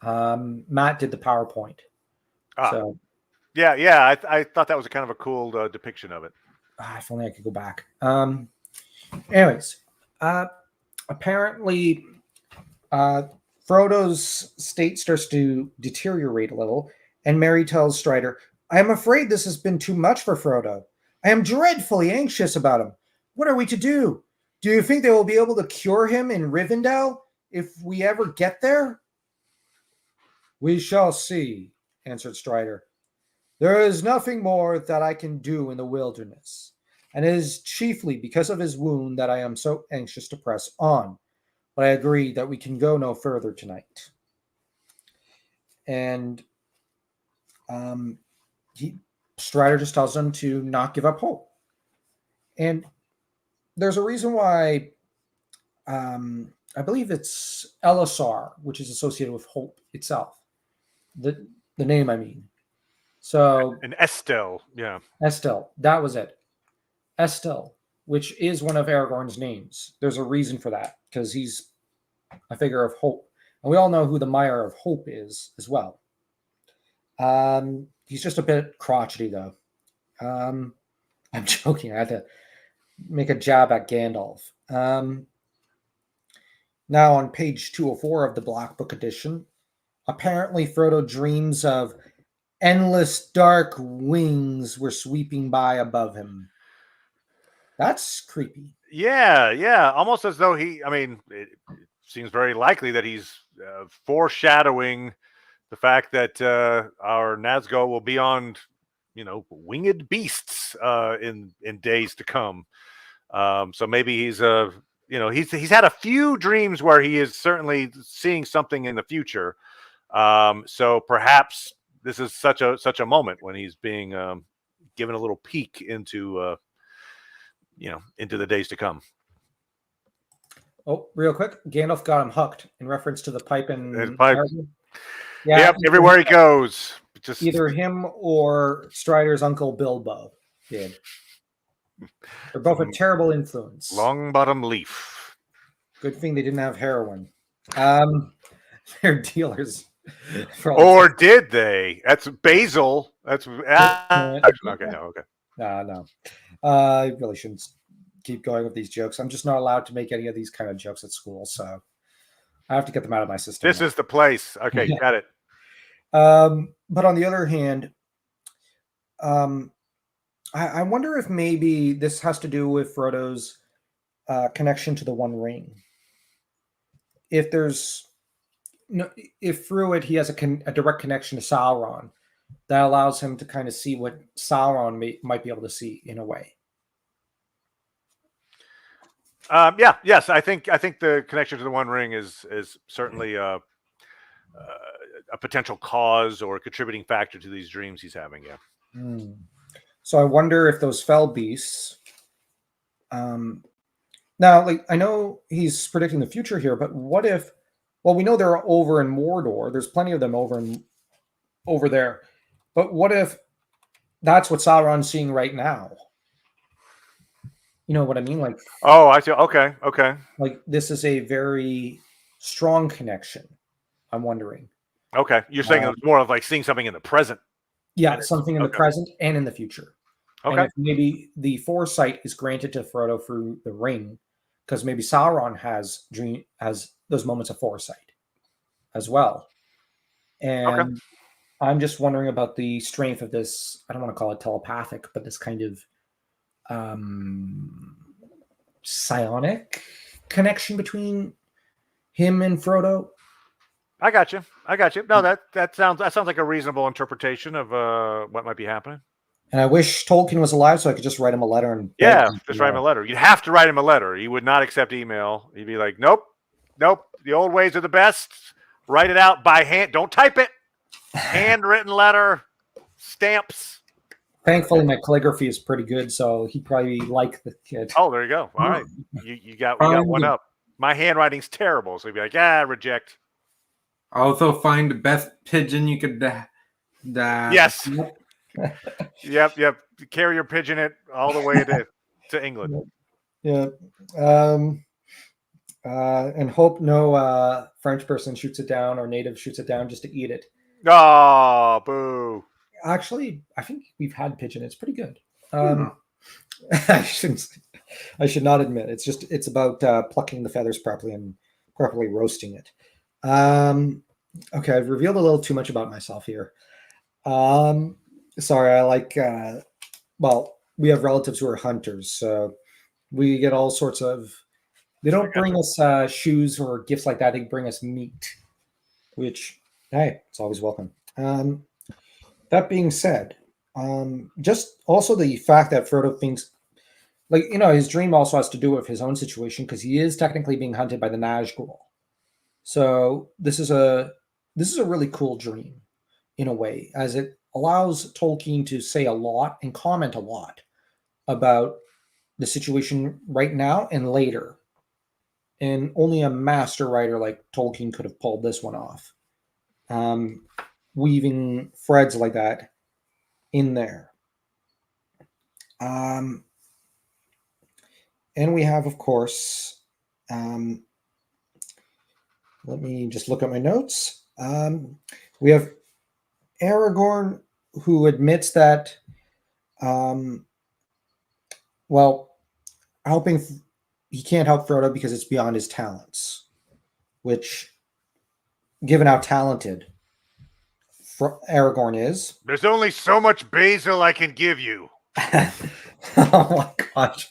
Matt did the PowerPoint. So, yeah. I thought that was a kind of a cool depiction of it. If only I could go back. Anyways, apparently, Frodo's state starts to deteriorate a little, and Merry tells Strider, "I am afraid this has been too much for Frodo. I am dreadfully anxious about him. What are we to do? Do you think they will be able to cure him in Rivendell if we ever get there?" "We shall see," answered Strider. "There is nothing more that I can do in the wilderness, and it is chiefly because of his wound that I am so anxious to press on. But I agree that we can go no further tonight." And Strider just tells him to not give up hope. And there's a reason why I believe it's Elisar, which is associated with hope itself. The name, I mean. So And Estelle, yeah. Estelle, that was it. Estelle, which is one of Aragorn's names. There's a reason for that, because he's a figure of hope. And we all know who the Mire of Hope is as well. He's just a bit crotchety, though. I'm joking. I had to make a jab at Gandalf. Now on page 204 of the Black Book edition, apparently Frodo dreams of endless dark wings were sweeping by above him. That's creepy. Yeah. Almost as though it seems very likely that he's foreshadowing the fact that our Nazgul will be on, winged beasts in days to come. So maybe he's he's had a few dreams where he is certainly seeing something in the future. So perhaps this is such a moment when he's being given a little peek into into the days to come. Oh, real quick, Gandalf got him hooked in reference to the pipe and pipe. Yeah, yep, everywhere he goes. Just either him or Strider's uncle Bilbo did. They're both a terrible influence. Long bottom leaf. Good thing they didn't have heroin. They're dealers. Or did they? That's Basil. That's okay. No, okay. No. I really shouldn't keep going with these jokes. I'm just not allowed to make any of these kind of jokes at school, so I have to get them out of my system. This is the place. Okay, got it. But on the other hand, I wonder if maybe this has to do with Frodo's connection to the One Ring. If through it he has a direct connection to Sauron, that allows him to kind of see what Sauron might be able to see in a way. Yes, I think the connection to the One Ring is certainly a potential cause or a contributing factor to these dreams he's having. Yeah. So I wonder if those fell beasts. Now, like, I know he's predicting the future here, but what if? Well, we know they're over in Mordor. There's plenty of them over there. But what if that's what Sauron's seeing right now? You know what I mean? Like, oh, I see. Okay. like this is a very strong connection. I'm wondering. Okay, you're saying it's more of like seeing something in the present. Yeah, something in the present and in the future. Okay. And if maybe the foresight is granted to Frodo through the ring, because maybe Sauron has those moments of foresight as well. And I'm just wondering about the strength of this. I don't want to call it telepathic, but this kind of psionic connection between him and Frodo. I got you. No, that sounds like a reasonable interpretation of what might be happening. And I wish Tolkien was alive so I could just write him a letter and just write him a letter. You'd have to write him a letter. He would not accept email. He'd be like, nope. The old ways are the best. Write it out by hand. Don't type it. Handwritten letter, stamps. Thankfully, my calligraphy is pretty good, so he probably liked the kid. Oh, there you go. All right, you got one up. My handwriting's terrible, so he'd be like, reject. Also, find the best pigeon you could. Yes. Yep. Carrier pigeon it all the way to England. Yeah. And hope no French person shoots it down or native shoots it down just to eat it. Oh, boo. Actually, I think we've had pigeon. It's pretty good. I should not admit. It's about plucking the feathers properly and properly roasting it. Okay, I've revealed a little too much about myself here. Sorry, I like. Well, we have relatives who are hunters, so we get all sorts of. They don't bring us shoes or gifts like that. They bring us meat, which, hey, it's always welcome. That being said, just also the fact that Frodo thinks, like, his dream also has to do with his own situation because he is technically being hunted by the Nazgul. So this is a really cool dream in a way, as it allows Tolkien to say a lot and comment a lot about the situation right now and later. And only a master writer like Tolkien could have pulled this one off. Weaving threads like that in there. And we have, of course, let me just look at my notes. We have Aragorn, who admits that, he can't help Frodo because it's beyond his talents, which, given how talented Aragorn is. There's only so much basil I can give you. Oh my gosh.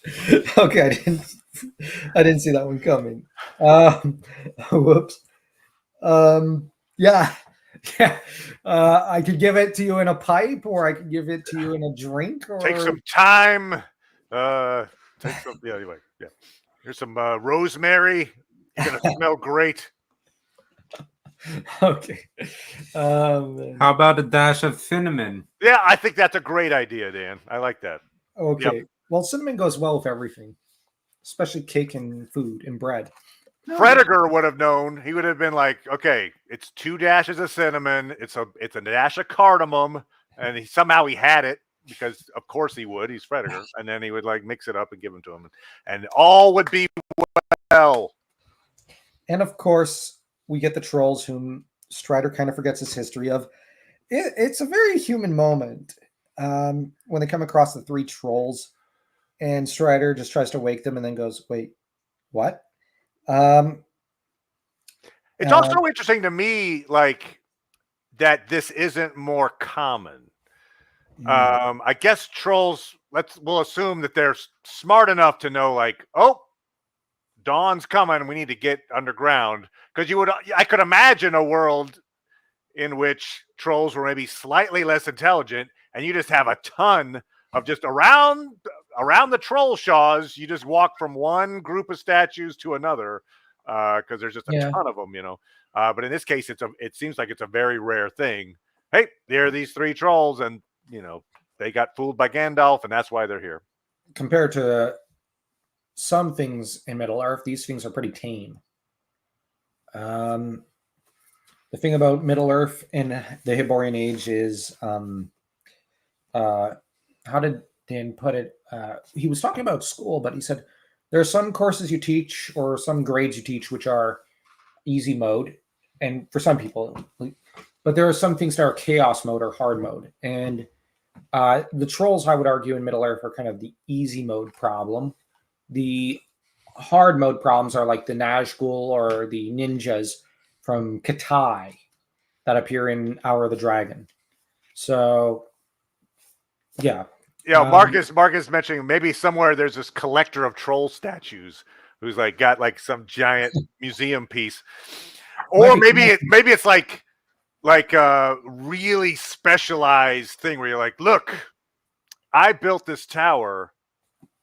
Okay, I didn't see that one coming. Whoops. Yeah. I could give it to you in a pipe, or I could give it to you in a drink. Or take some time. Anyway, yeah. Here's some rosemary. It's gonna smell great. Okay. How about a dash of cinnamon? Yeah, I think that's a great idea, Dan. I like that. Okay. Yep. Well, cinnamon goes well with everything, especially cake and food and bread. Frediger would have known. He would have been like, okay, it's 2 dashes of cinnamon. It's a dash of cardamom. And somehow he had it because, of course, he would. He's Frediger. And then he would like mix it up and give them to him. And all would be well. And, of course, we get the trolls whom Strider kind of forgets his history of. It's a very human moment when they come across the 3 trolls. And Strider just tries to wake them and then goes, wait, what? It's also interesting to me, like, that this isn't more common. I guess trolls, we'll assume that they're smart enough to know, like, oh, dawn's coming, we need to get underground. Because I could imagine a world in which trolls were maybe slightly less intelligent, and you just have a ton of just around the troll shaws. You just walk from one group of statues to another because there's just a ton of them, But in this case, it seems like it's a very rare thing. Hey, there are these 3 trolls, and they got fooled by Gandalf, and that's why they're here. Compared to some things in Middle Earth, these things are pretty tame. The thing about Middle Earth in the Hyborian Age is, how did Dan put it? He was talking about school, but he said there are some courses you teach or some grades you teach which are easy mode, and for some people, but there are some things that are chaos mode or hard mode. And the trolls, I would argue, in Middle Earth are kind of the easy mode problem. The hard mode problems are like the Nazgul or the ninjas from Katai that appear in Hour of the Dragon. So, yeah. Yeah, Marcus mentioning maybe somewhere there's this collector of troll statues who's like got like some giant museum piece, or maybe it's like a really specialized thing where you're like, look, I built this tower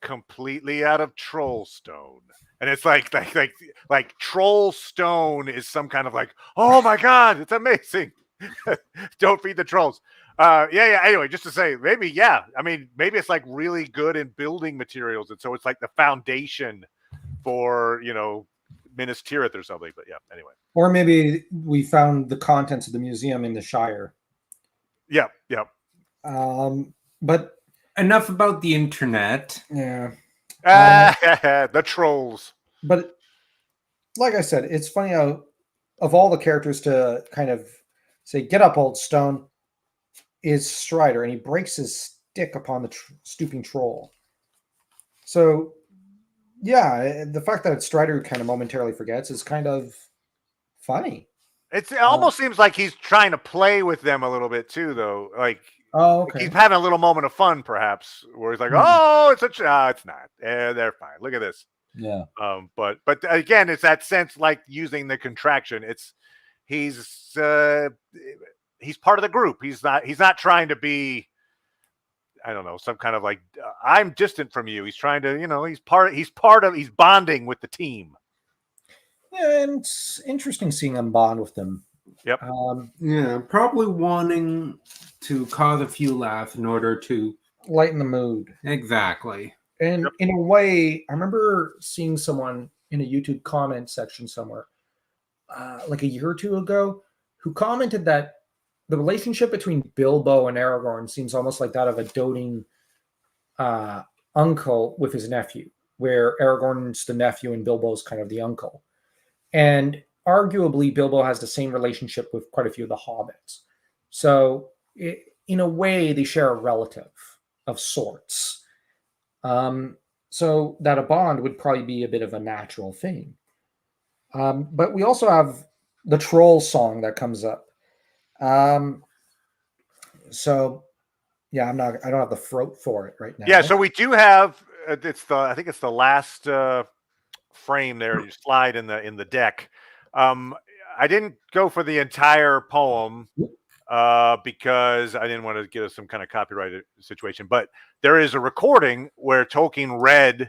completely out of troll stone, and it's like troll stone is some kind of like, oh my god, it's amazing. Don't feed the trolls. Anyway, just to say, maybe it's like really good in building materials, and so it's like the foundation for Minas Tirith or something. But yeah, anyway. Or maybe we found the contents of the museum in the Shire. Yeah. But enough about the internet. Yeah. The trolls. But like I said, it's funny how of all the characters to kind of say, "Get up, old stone," is Strider, and he breaks his stick upon the stooping troll. So, yeah, the fact that it's Strider who kind of momentarily forgets is kind of funny. It almost seems like he's trying to play with them a little bit too, though. Like, okay. He's having a little moment of fun, perhaps, where he's like, "Oh, it's it's not. They're fine. Look at this." Yeah. But again, it's that sense like using the contraction. He's part of the group. He's not trying to be, I don't know, some kind of like I'm distant from you. He's trying to, he's bonding with the team. Yeah, and it's interesting seeing them bond with them. Yep. Probably wanting to cause a few laughs in order to lighten the mood. Exactly. And in a way, I remember seeing someone in a YouTube comment section somewhere, like a year or two ago, who commented that the relationship between Bilbo and Aragorn seems almost like that of a doting uncle with his nephew, where Aragorn's the nephew and Bilbo's kind of the uncle. And arguably, Bilbo has the same relationship with quite a few of the hobbits. So, in a way, they share a relative of sorts. So that a bond would probably be a bit of a natural thing. But we also have the troll song that comes up. So yeah, I don't have the throat for it right now. Yeah, so we do have I think it's the last frame there. You slide in the deck. I didn't go for the entire poem because I didn't want to get us some kind of copyrighted situation. But there is a recording where Tolkien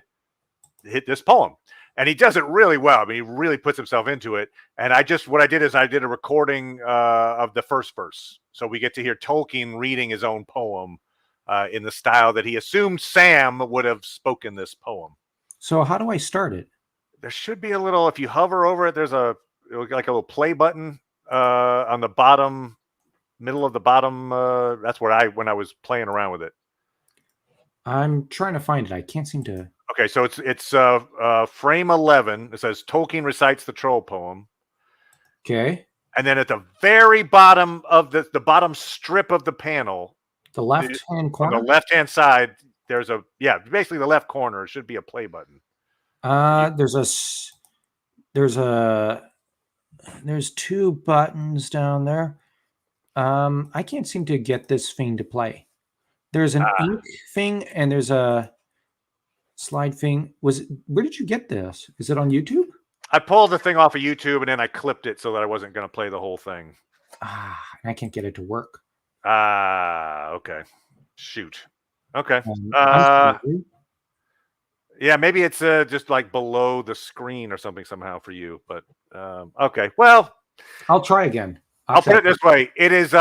hit this poem, and he does it really well. I mean, he really puts himself into it. And what I did is I did a recording of the first verse, so we get to hear Tolkien reading his own poem in the style that he assumed Sam would have spoken this poem. So how do I start it? There should be a little. If you hover over it, there's like a little play button on the bottom, middle of the bottom. That's where when I was playing around with it. I'm trying to find it. I can't seem to. Okay, so it's frame 11. It says Tolkien recites the troll poem. Okay. And then at the very bottom of the bottom strip of the panel, the left-hand corner. On the left-hand side, there's basically the left corner. It should be a play button. There's two buttons down there. I can't seem to get this thing to play. There's an ink thing and there's a slide thing. Where did you get this? Is it on YouTube? I pulled the thing off of YouTube and then I clipped it so that I wasn't going to play the whole thing. and I can't get it to work. Okay. Shoot. Okay. I'm sorry. Yeah, maybe it's just like below the screen or something somehow for you. But okay. Well, I'll try again. I'll put it this way: it's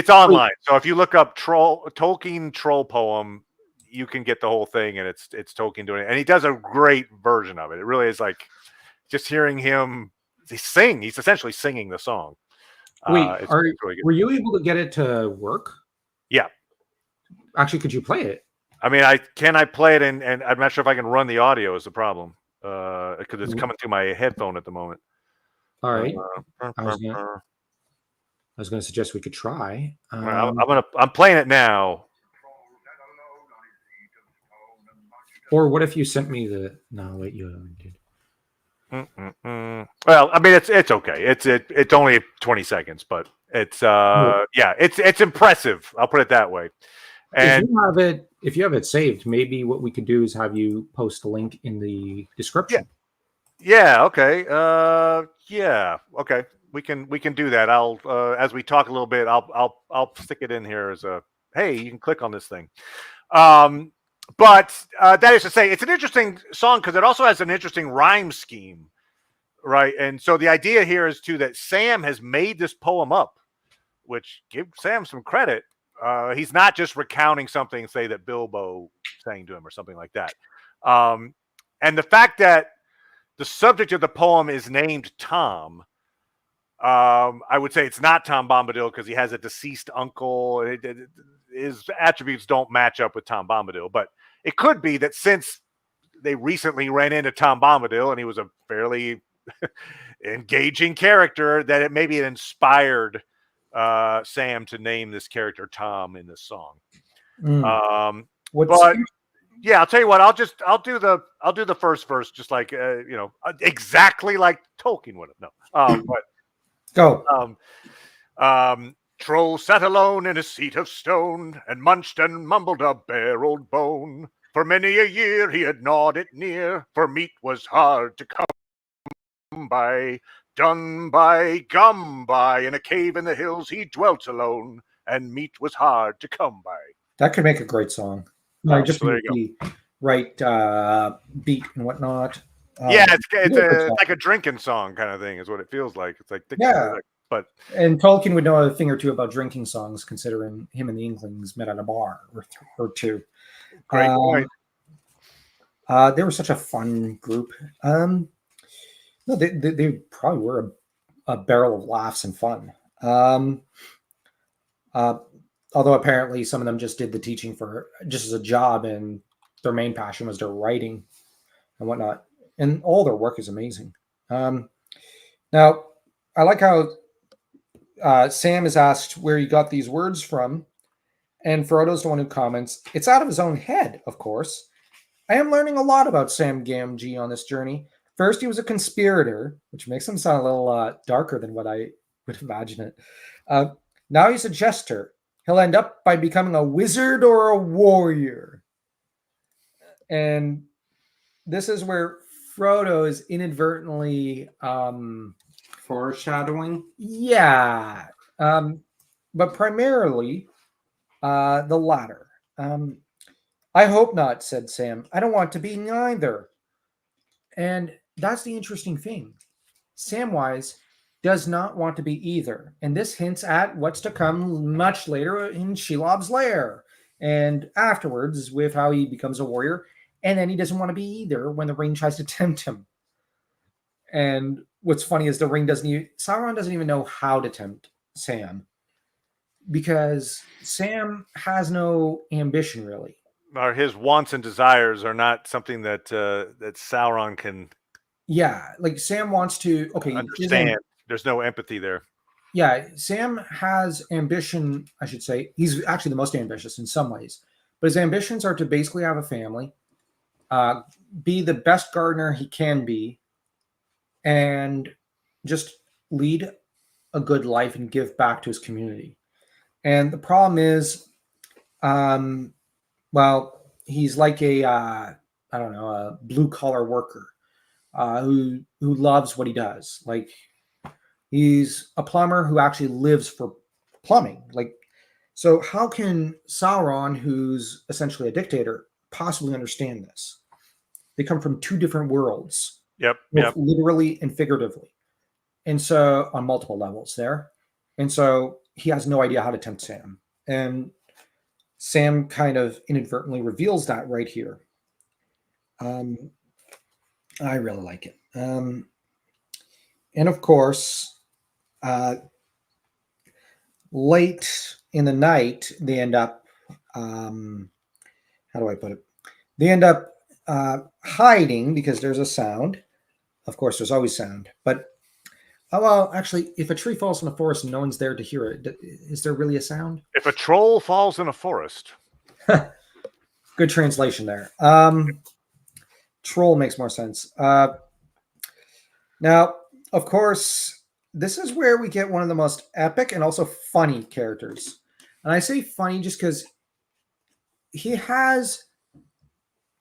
online. So if you look up Tolkien troll poem, you can get the whole thing, and it's Tolkien doing it, and he does a great version of it. It really is like just hearing him sing. He's essentially singing the song. Wait, it's really good. were you able to get it to work? Yeah. Actually, could you play it? I mean, can I play it, and I'm not sure if I can run the audio is the problem because it's coming through my headphone at the moment. All right. I was going to suggest we could try. I'm playing it now. Or what if you sent me the? No, wait, you did. Well, I mean, it's okay. It's only 20 seconds, but it's it's impressive. I'll put it that way. And if you have it saved, maybe what we could do is have you post a link in the description. Yeah. Okay. Yeah. Okay. We can do that. I'll as we talk a little bit, I'll stick it in here as a hey, you can click on this thing. But that is to say, it's an interesting song because it also has an interesting rhyme scheme, right? And so the idea here is too that Sam has made this poem up, which give Sam some credit. He's not just recounting something, say that Bilbo sang to him or something like that. And the fact that the subject of the poem is named Tom, I would say it's not Tom Bombadil because he has a deceased uncle. His attributes don't match up with Tom Bombadil, but it could be that since they recently ran into Tom Bombadil and he was a fairly engaging character, that it maybe it inspired Sam to name this character Tom in this song. But yeah, I'll tell you what. I'll do the first verse just like exactly like Tolkien would have. No, but go. Troll sat alone in a seat of stone and munched and mumbled a bare old bone. For many a year he had gnawed it near, for meat was hard to come by. Done by, gum by, in a cave in the hills he dwelt alone, and meat was hard to come by. That could make a great song. Just so the right beat and whatnot. Yeah, it's like a drinking song kind of thing is what it feels like. It's like and Tolkien would know a thing or two about drinking songs, considering him and the Inklings met at a bar or two. Great point. They were such a fun group. No, they probably were a barrel of laughs and fun. Although apparently some of them just did the teaching for just as a job, and their main passion was their writing and whatnot. And all their work is amazing. Now, I like how Sam is asked where he got these words from, and Frodo's the one who comments, "It's out of his own head, of course. I am learning a lot about Sam Gamgee on this journey. First, he was a conspirator," which makes him sound a little darker than what I would imagine it. Now he's a jester. He'll end up by becoming a wizard or a warrior. And this is where Frodo is inadvertently foreshadowing. Yeah. But primarily the latter. I hope not, said Sam. I don't want to be neither. And that's the interesting thing. Samwise does not want to be either. And this hints at what's to come much later in Shelob's lair. And afterwards with how he becomes a warrior. And then he doesn't want to be either when the ring tries to tempt him. And what's funny is Sauron doesn't even know how to tempt Sam. Because Sam has no ambition, really. Or his wants and desires are not something that that Sauron can. Yeah, like Sam wants to. Okay, understand. There's no empathy there. Yeah, Sam has ambition. I should say he's actually the most ambitious in some ways, but his ambitions are to basically have a family, be the best gardener he can be, and just lead a good life and give back to his community. And the problem is, well, he's like a blue collar worker who loves what he does. Like He's a plumber who actually lives for plumbing. Like, so how can Sauron, who's essentially a dictator, possibly understand this? They come from two different worlds, Yep. both Yep. literally and figuratively. And so on multiple levels there. And so he has no idea how to tempt Sam. And Sam kind of inadvertently reveals that right here. I really like it. And of course, late in the night, they end up, how do I put it? They end up hiding because there's a sound. Of course, there's always sound. But, oh, well, actually, if a tree falls in the forest and no one's there to hear it, is there really a sound? If a troll falls in a forest. Good translation there. Troll makes more sense. Now, of course, this is where we get one of the most epic and also funny characters. And I say funny just because he has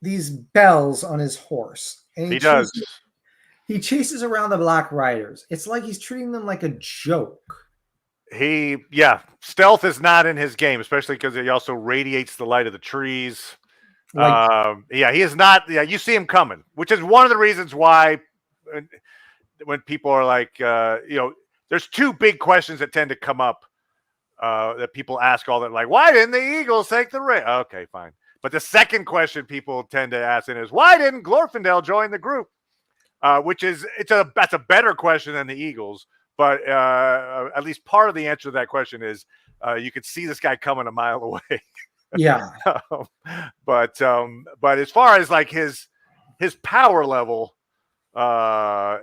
these bells on his horse. And He does. He chases around the Black Riders. It's like he's treating them like a joke. Stealth is not in his game, especially because he also radiates the light of the trees. He is not. Yeah, you see him coming, which is one of the reasons why when people are like, there's two big questions that tend to come up that people ask all that, like, why didn't the Eagles take the ring? Okay, fine. But the second question people tend to ask is, why didn't Glorfindel join the group? That's a better question than the Eagles. But at least part of the answer to that question is you could see this guy coming a mile away. Yeah. But as far as like his power level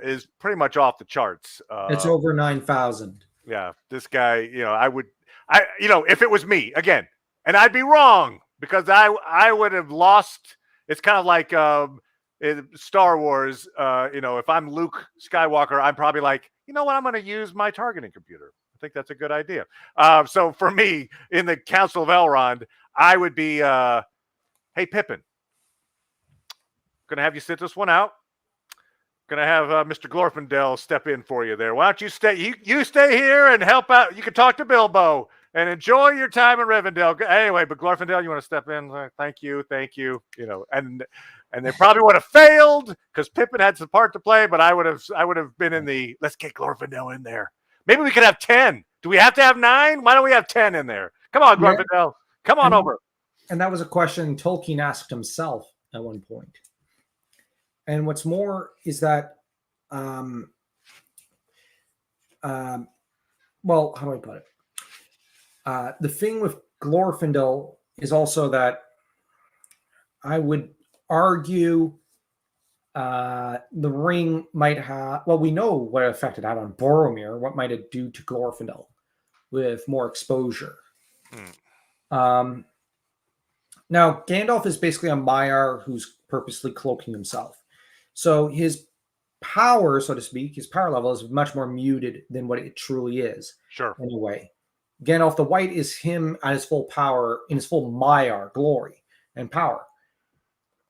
is pretty much off the charts. It's over 9,000. Yeah, this guy, if it was me again, and I'd be wrong because I would have lost. It's kind of like in Star Wars. If I'm Luke Skywalker, I'm probably like, you know what, I'm going to use my targeting computer. I think that's a good idea. So for me, in the Council of Elrond, I would be, hey, Pippin, going to have you sit this one out. Going to have Mr. Glorfindel step in for you there. Why don't you stay? You stay here and help out. You can talk to Bilbo and enjoy your time in Rivendell. Anyway, but Glorfindel, you want to step in? Thank you. And they probably would have failed because Pippin had some part to play. But I would have been in the let's get Glorfindel in there. Maybe we could have 10. Do we have to have 9? Why don't we have 10 in there? Come on, Glorfindel. Yeah. Come on over. And that was a question Tolkien asked himself at one point. And what's more is that, well, how do I put it? The thing with Glorfindel is also that I would argue the ring might have, well, we know what effect it had on Boromir. What might it do to Glorfindel with more exposure? Now, Gandalf is basically a Maiar who's purposely cloaking himself. So his power, so to speak, his power level is much more muted than what it truly is. Sure. In a way. Gandalf the White is him at his full power, in his full Maiar glory and power.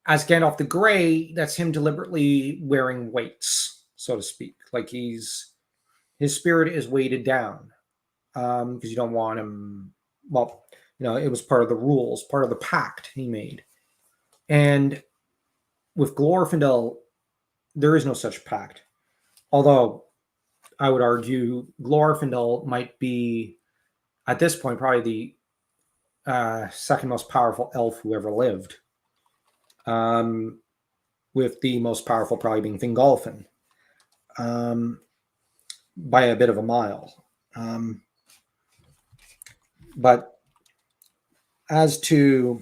As Gandalf the Grey, that's him deliberately wearing weights, so to speak. Like his spirit is weighted down because you don't want him. Well, it was part of the rules, part of the pact he made. And with Glorfindel, there is no such pact. Although I would argue Glorfindel might be, at this point, probably the second most powerful elf who ever lived. With the most powerful probably being Fingolfin. By a bit of a mile. But as to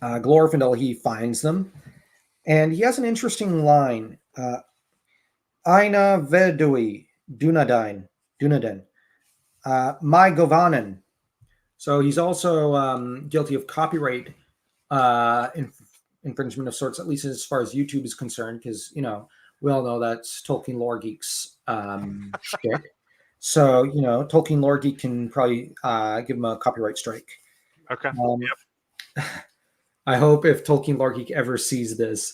Glorfindel, he finds them. And he has an interesting line. Aina vedui Dunaden. My Govanen. So he's also guilty of copyright infringement of sorts, at least as far as YouTube is concerned, because, we all know that's Tolkien Lore Geek's shtick. So, Tolkien Lore Geek can probably give him a copyright strike. Okay. Yep. I hope if Tolkien Lore Geek ever sees this,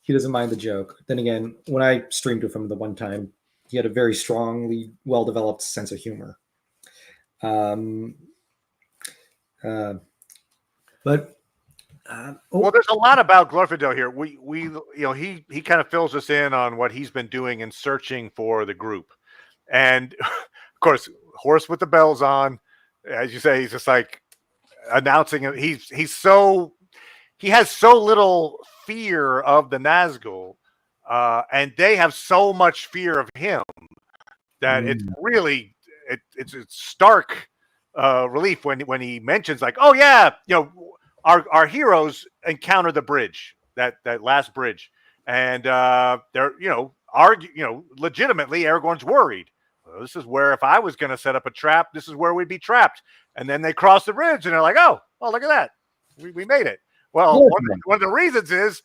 he doesn't mind the joke. Then again, when I streamed with him the one time, he had a very strongly well-developed sense of humor. Well, there's a lot about Glorfindel here. He kind of fills us in on what he's been doing in searching for the group, and of course, horse with the bells on, as you say, he's just like announcing it. He has so little fear of the Nazgul, and they have so much fear of him that it's really it's stark relief when he mentions like, oh yeah, our heroes encounter the bridge, that last bridge, and they're legitimately Aragorn's worried. Well, this is where if I was going to set up a trap, this is where we'd be trapped. And then they cross the bridge and they're like, oh, look at that, we made it. Well, one of the reasons is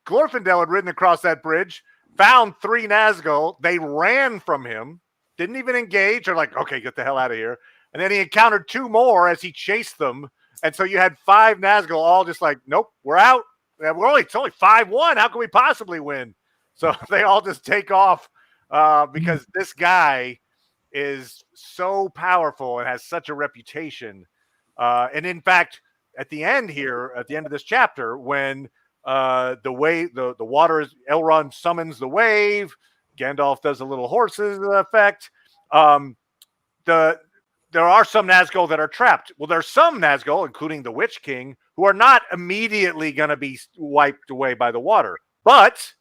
Glorfindel had ridden across that bridge, found 3 Nazgul. They ran from him, didn't even engage. They're like, okay, get the hell out of here. And then he encountered 2 more as he chased them. And so you had 5 Nazgul all just like, nope, we're out. It's only 5-1. How can we possibly win? So they all just take off because this guy is so powerful and has such a reputation. And in fact, at the end of this chapter, when the water is, Elrond summons the wave, Gandalf does a little horses effect. There are some Nazgul that are trapped. Well, there's some Nazgul, including the Witch King, who are not immediately going to be wiped away by the water. But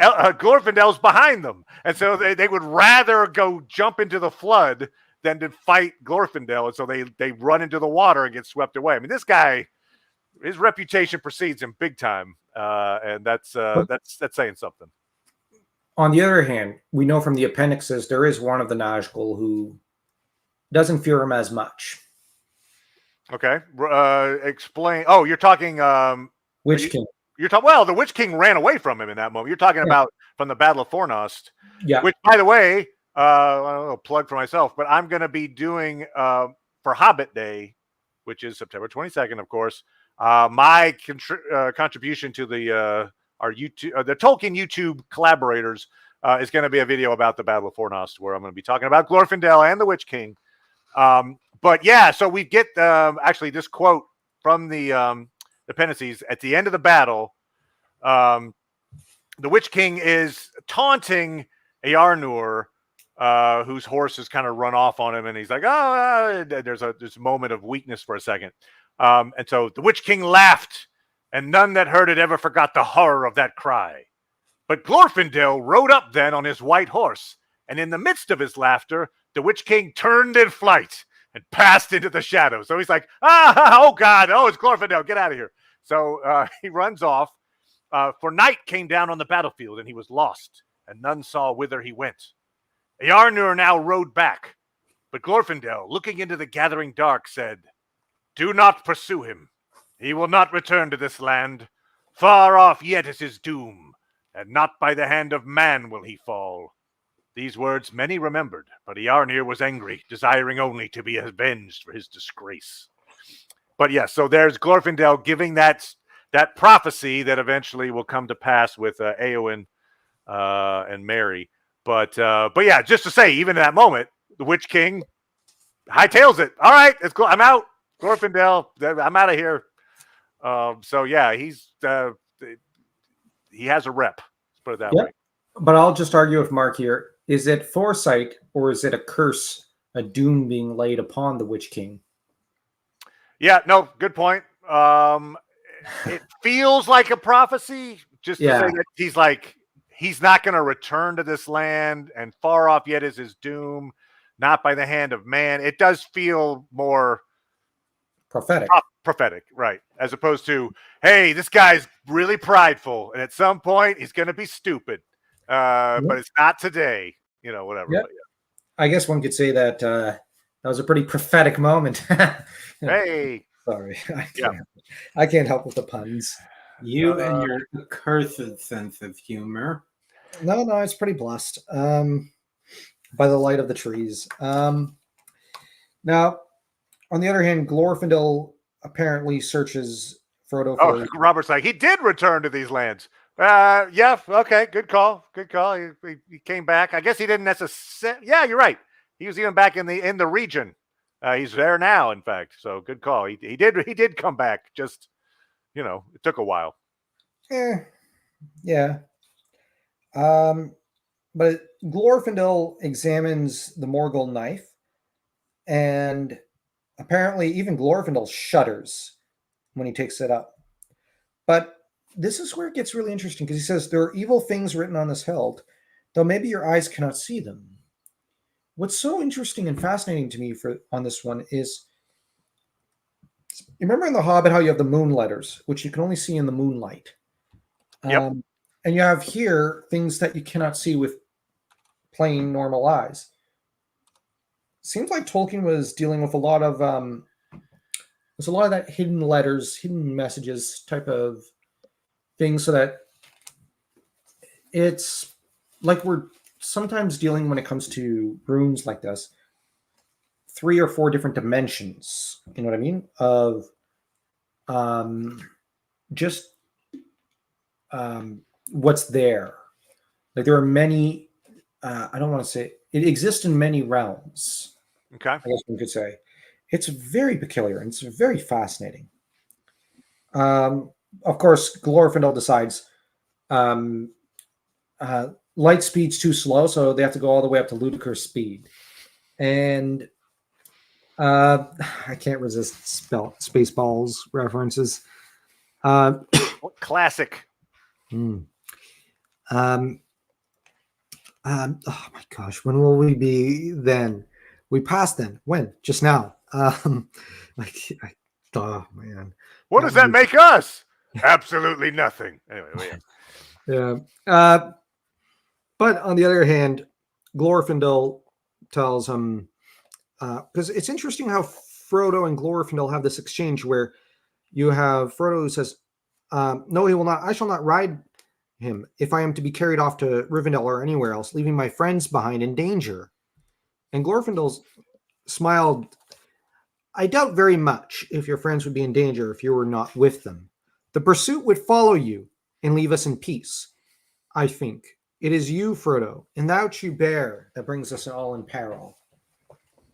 Glorfindel's behind them. And so they would rather go jump into the flood than to fight Glorfindel. And so they run into the water and get swept away. I mean, this guy, his reputation precedes him big time. And that's saying something. On the other hand, we know from the appendixes there is one of the Nazgul who doesn't fear him as much. Okay. Explain. Oh, you're talking Witch King. You're talking. Well, the Witch King ran away from him in that moment. You're talking about from the Battle of Fornost. Yeah. Which, by the way, I don't know, plug for myself, but I'm going to be doing for Hobbit Day, which is September 22nd, of course. My contribution to the our YouTube, the Tolkien YouTube collaborators, is going to be a video about the Battle of Fornost, where I'm going to be talking about Glorfindel and the Witch King. But yeah, so we get actually this quote from the appendices at the end of the battle. The Witch King is taunting Eärnur, whose horse has kind of run off on him, and he's like, "Oh!" There's a moment of weakness for a second, and so the Witch King laughed, and none that heard it ever forgot the horror of that cry. But Glorfindel rode up then on his white horse, and in the midst of his laughter, the Witch King turned in flight and passed into the shadows. So he's like, oh God, oh, it's Glorfindel, get out of here. So he runs off, for night came down on the battlefield, and he was lost, and none saw whither he went. Eärnur now rode back, but Glorfindel, looking into the gathering dark, said, "Do not pursue him. He will not return to this land. Far off yet is his doom, and not by the hand of man will he fall." These words many remembered, but Eärnur was angry, desiring only to be avenged for his disgrace. But yes, so there's Glorfindel giving that prophecy that eventually will come to pass with Éowyn and Merry. But yeah, just to say, even in that moment, the Witch King hightails it. All right, I'm out. Glorfindel, I'm out of here. So yeah, he has a rep. Let's put it that way. But I'll just argue with Mark here. Is it foresight or is it a curse, a doom being laid upon the Witch King? Yeah, no, good point. It feels like a prophecy, just to say that he's not going to return to this land, and far off yet is his doom, not by the hand of man. It does feel more prophetic. Prophetic, right? As opposed to, hey, this guy's really prideful, and at some point he's going to be stupid. But it's not today, whatever. Yep. But yeah. I guess one could say that that was a pretty prophetic moment. Hey, sorry, I can't help with the puns. You and your cursed sense of humor. No, it's pretty blessed. By the light of the trees. Now, on the other hand, Glorfindel apparently searches Frodo. Robert's like, he did return to these lands. Yeah. Okay. Good call. Good call. He came back. I guess he didn't necessarily. Yeah, you're right. He was even back in the region. He's there now, in fact. So good call. He did come back. Just it took a while. Yeah. But Glorfindel examines the Morgul knife, and apparently even Glorfindel shudders when he takes it up. But this is where it gets really interesting, because he says there are evil things written on this hilt, though maybe your eyes cannot see them. What's so interesting and fascinating to me on this one is, you remember in The Hobbit how you have the moon letters, which you can only see in the moonlight. Yep. And you have here things that you cannot see with plain normal eyes. Seems like Tolkien was dealing with a lot of there's a lot of that hidden letters, hidden messages type of thing, so that it's like we're sometimes dealing, when it comes to runes like this, 3 or 4 different dimensions. You know what I mean? Of just what's there. Like there are many. I don't want to say it exists in many realms. Okay. I guess we could say it's very peculiar and it's very fascinating. Of course, Glorfindel decides light speed's too slow, so they have to go all the way up to ludicrous speed. And I can't resist Spaceballs references. Classic. Oh my gosh, when will we be then? We passed then. When? Just now. Oh man. What does that make us? Absolutely nothing. Anyway, yeah. But on the other hand, Glorfindel tells him, because it's interesting how Frodo and Glorfindel have this exchange where you have Frodo who says, no, he will not. I shall not ride him if I am to be carried off to Rivendell or anywhere else, leaving my friends behind in danger. And Glorfindel smiled. I doubt very much if your friends would be in danger if you were not with them. The pursuit would follow you and leave us in peace. I think it is you, Frodo, and that you bear that brings us all in peril.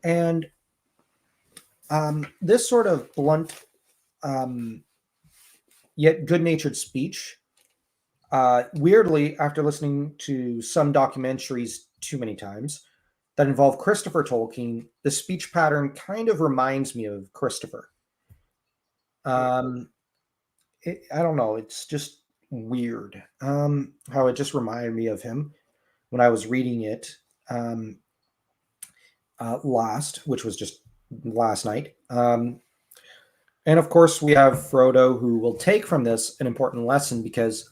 And this sort of blunt, yet good-natured speech, weirdly, after listening to some documentaries too many times that involve Christopher Tolkien, the speech pattern kind of reminds me of Christopher. I don't know. It's just weird how it just reminded me of him when I was reading it last, which was just last night. And of course, we have Frodo, who will take from this an important lesson, because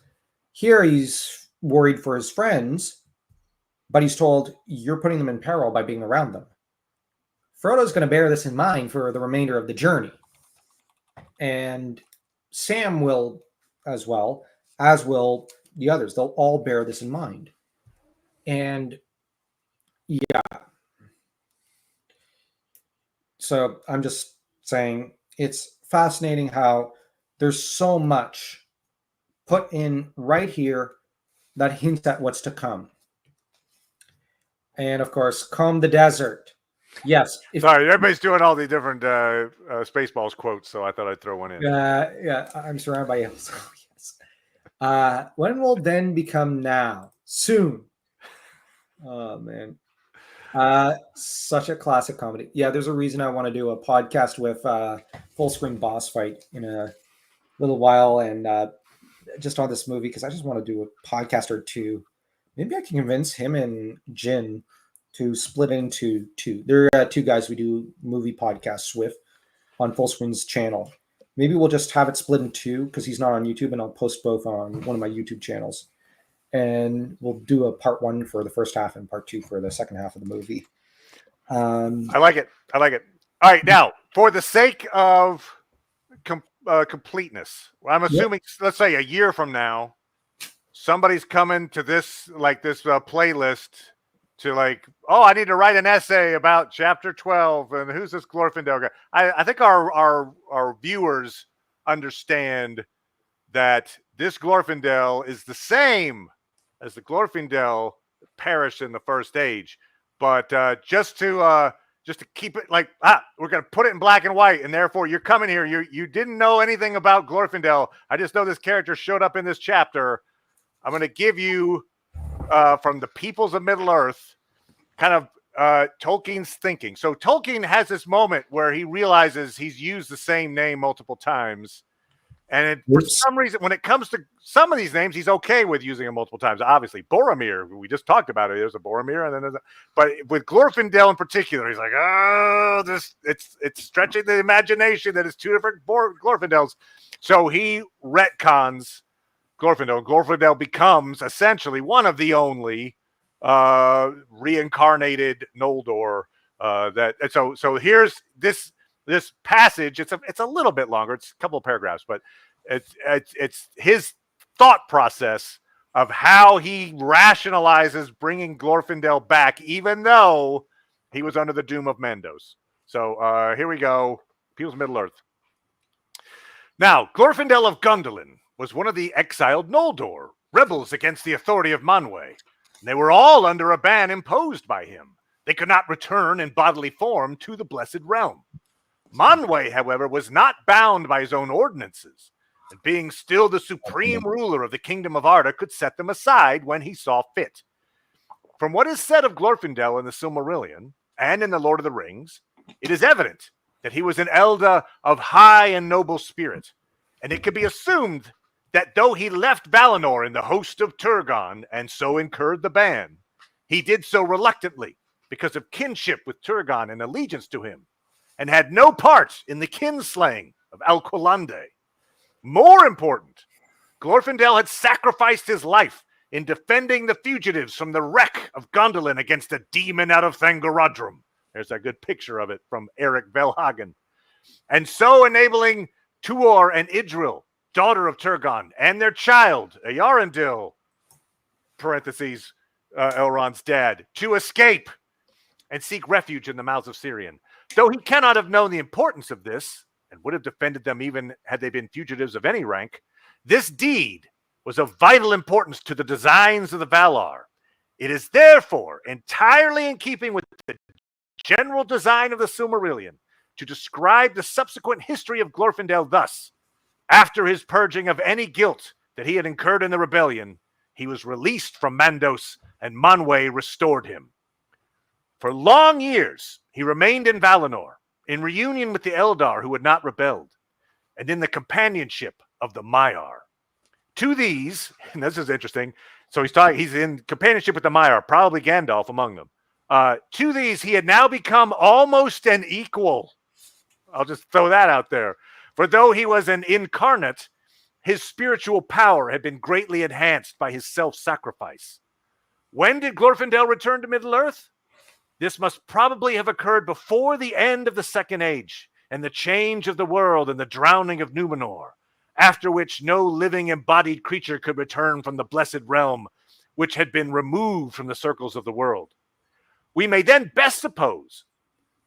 here he's worried for his friends, but he's told, you're putting them in peril by being around them. Frodo's going to bear this in mind for the remainder of the journey. And Sam will as well, as will the others. They'll all bear this in mind. And yeah. So I'm just saying, it's fascinating how there's so much put in right here that hints at what's to come. And of course, comb the desert. Yes. Sorry, everybody's doing all the different Spaceballs quotes, so I thought I'd throw one in. Yeah, I'm surrounded by elves. Yes. When will then become now? Soon. Oh, man. Such a classic comedy. Yeah, there's a reason I want to do a podcast with Full Screen Boss Fight in a little while, and just on this movie, because I just want to do a podcast or two. Maybe I can convince him and Jin to split into two. There are 2 guys we do movie podcasts with on Full Screen's channel. Maybe we'll just have it split in 2, because he's not on YouTube, and I'll post both on one of my YouTube channels. And we'll do a part 1 for the first half and part 2 for the second half of the movie. I like it. All right, now, for the sake of completeness, I'm assuming, let's say a year from now, somebody's coming to this playlist to I need to write an essay about chapter 12 and who's this Glorfindel guy. I think our viewers understand that this Glorfindel is the same as the Glorfindel that perished in the First Age. But just to keep it like, we're going to put it in black and white, and therefore you're coming here. You didn't know anything about Glorfindel. I just know this character showed up in this chapter. I'm going to give you from the peoples of Middle-earth kind of Tolkien's thinking. So Tolkien has this moment where he realizes he's used the same name multiple times. And for some reason, when it comes to some of these names, he's okay with using them multiple times. Obviously, Boromir, we just talked about it. There's a Boromir, and then but with Glorfindel in particular, he's like, oh, it's stretching the imagination that it's two different Glorfindels. So he retcons Glorfindel. Glorfindel becomes essentially one of the only reincarnated Noldor. So here's this passage. It's a little bit longer. It's a couple of paragraphs, but it's his thought process of how he rationalizes bringing Glorfindel back, even though he was under the doom of Mandos. So here we go. People's Middle-earth. Now, Glorfindel of Gondolin was one of the exiled Noldor, rebels against the authority of Manwë. They were all under a ban imposed by him. They could not return in bodily form to the Blessed Realm. Manwë, however, was not bound by his own ordinances, and being still the supreme ruler of the kingdom of Arda, could set them aside when he saw fit. From what is said of Glorfindel in the Silmarillion and in the Lord of the Rings, it is evident that he was an Elder of high and noble spirit, and it can be assumed that though he left Valinor in the host of Turgon and so incurred the ban, he did so reluctantly because of kinship with Turgon and allegiance to him, and had no part in the kinslaying of Alqualande. More important, Glorfindel had sacrificed his life in defending the fugitives from the wreck of Gondolin against a demon out of Thangorodrim. There's a good picture of it from Eric Velhagen. And so enabling Tuor and Idril, daughter of Turgon, and their child, Eärendil, parentheses, Elrond's dad, to escape and seek refuge in the mouths of Sirion. Though he cannot have known the importance of this, and would have defended them even had they been fugitives of any rank, this deed was of vital importance to the designs of the Valar. It is therefore entirely in keeping with the general design of the Silmarillion to describe the subsequent history of Glorfindel thus. After his purging of any guilt that he had incurred in the rebellion, he was released from Mandos, and Manwë restored him. For long years, he remained in Valinor, in reunion with the Eldar who had not rebelled, and in the companionship of the Maiar. To these, and this is interesting, so he's in companionship with the Maiar, probably Gandalf among them. To these, he had now become almost an equal. I'll just throw that out there. For though he was an incarnate, his spiritual power had been greatly enhanced by his self-sacrifice. When did Glorfindel return to Middle-earth? This must probably have occurred before the end of the Second Age and the change of the world and the drowning of Numenor, after which no living embodied creature could return from the Blessed Realm, which had been removed from the circles of the world. We may then best suppose,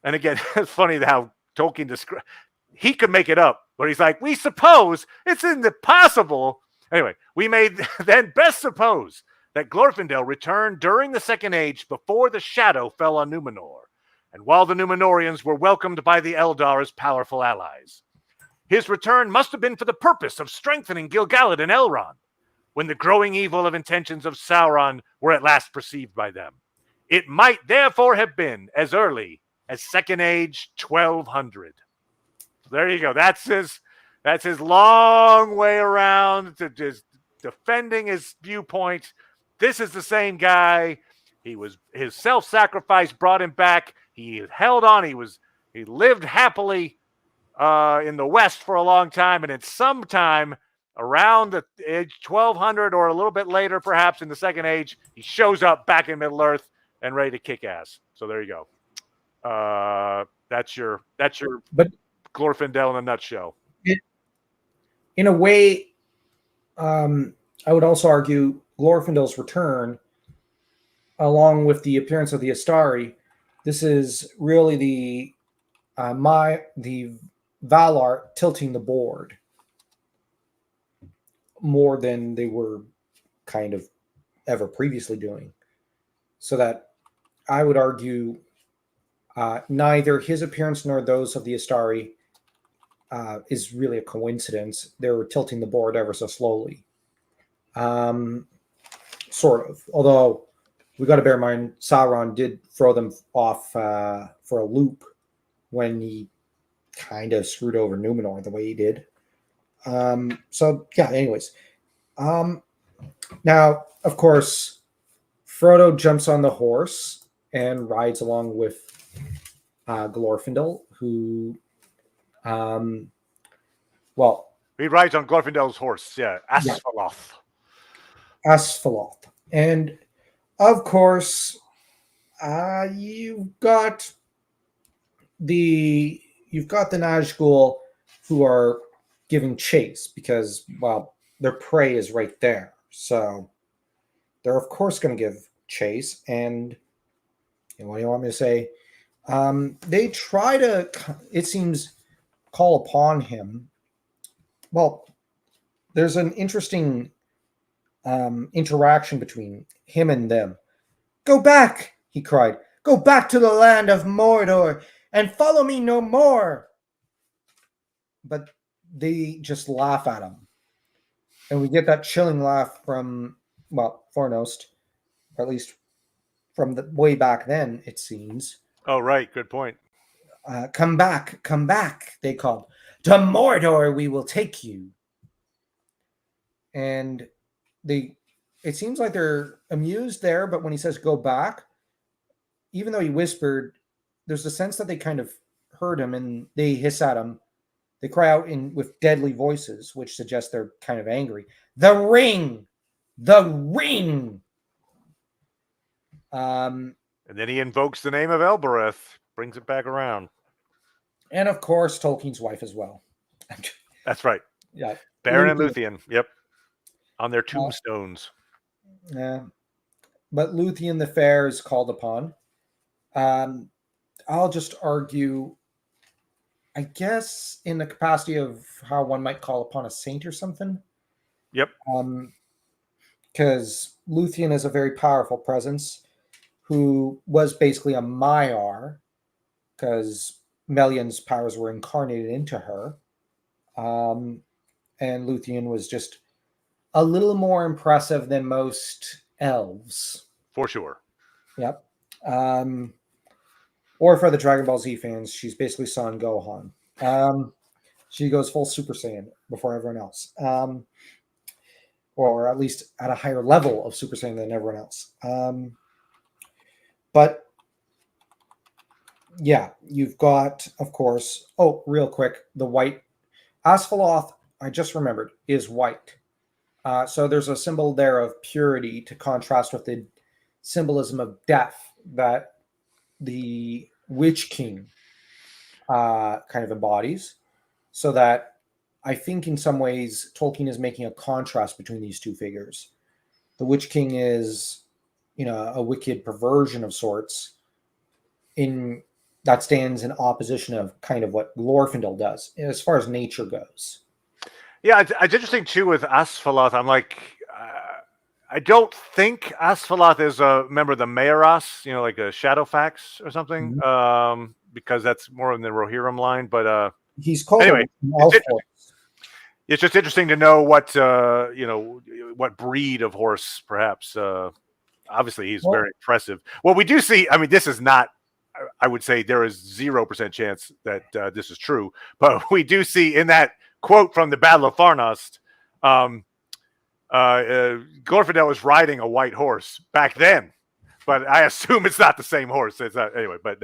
and again, it's funny how Tolkien describes, he could make it up, but he's like, we suppose it's impossible. Anyway, we may then best suppose that Glorfindel returned during the Second Age before the shadow fell on Numenor, and while the Númenóreans were welcomed by the Eldar as powerful allies. His return must have been for the purpose of strengthening Gil-galad and Elrond, when the growing evil of intentions of Sauron were at last perceived by them. It might therefore have been as early as Second Age 1200. There you go. That's his long way around to just defending his viewpoint. This is the same guy. His self-sacrifice brought him back. He held on. He lived happily in the West for a long time, and at some time around the age 1200 or a little bit later, perhaps in the Second Age, he shows up back in Middle-earth and ready to kick ass. So there you go. That's your Glorfindel in a nutshell. In a way, I would also argue Glorfindel's return, along with the appearance of the Astari, this is really the Valar tilting the board. more than they were kind of ever previously doing. So that I would argue neither his appearance nor those of the Astari is really a coincidence. They're tilting the board ever so slowly. Sort of. Although we got to bear in mind, Sauron did throw them off for a loop when he kind of screwed over Numenor the way he did. So, yeah, anyways. Now, of course, Frodo jumps on the horse and rides along with Glorfindel, who, he rides on Glorfindel's horse. Yeah, Asphaloth. Asphaloth. And, of course, you've got the Nazgul who are giving chase because, well, their prey is right there. So they're, of course, going to give chase. And what do you want me to say? They try to, it seems, call upon him. Well, there's an interesting interaction between him and them. "Go back," he cried. "Go back to the land of Mordor and follow me no more." But they just laugh at him. And we get that chilling laugh from, well, Fornost, or at least from the way back then, it seems. Oh, right. Good point. Come back, they called. "To Mordor we will take you." And it seems like they're amused there, but when he says go back, even though he whispered, there's a sense that they kind of heard him and they hiss at him. They cry out with deadly voices, which suggests they're kind of angry. "The ring! The ring!" And then he invokes the name of Elbereth, brings it back around. And of course, Tolkien's wife as well. That's right. Yeah. Beren and Luthien. Yep. On their tombstones. Yeah. But Luthien the Fair is called upon. I'll just argue, I guess, in the capacity of how one might call upon a saint or something. Yep. Because Luthien is a very powerful presence who was basically a Maiar, because Melian's powers were incarnated into her. And Luthien was just a little more impressive than most elves. For sure. Yep. Or for the Dragon Ball Z fans, she's basically Son Gohan. She goes full Super Saiyan before everyone else. Or at least at a higher level of Super Saiyan than everyone else. But yeah, you've got, of course, real quick, the white Asphaloth, I just remembered, is white. So there's a symbol there of purity to contrast with the symbolism of death that the Witch King kind of embodies. So that I think in some ways Tolkien is making a contrast between these two figures. The Witch King is, a wicked perversion of sorts that stands in opposition of kind of what Glorfindel does as far as nature goes. Yeah, it's interesting too with Asphaloth. I'm like, I don't think Asphaloth is a member of the Maeras, like a Shadowfax or something, because that's more in the Rohirrim line. But he's called anyway. It's just interesting to know what what breed of horse, perhaps. Obviously, he's very impressive. Well, we do see. I mean, this is not. I would say there is 0% chance that this is true, but we do see in that quote from the Battle of Farnost, Glorfindel was riding a white horse back then, but I assume it's not the same horse. It's not, anyway. But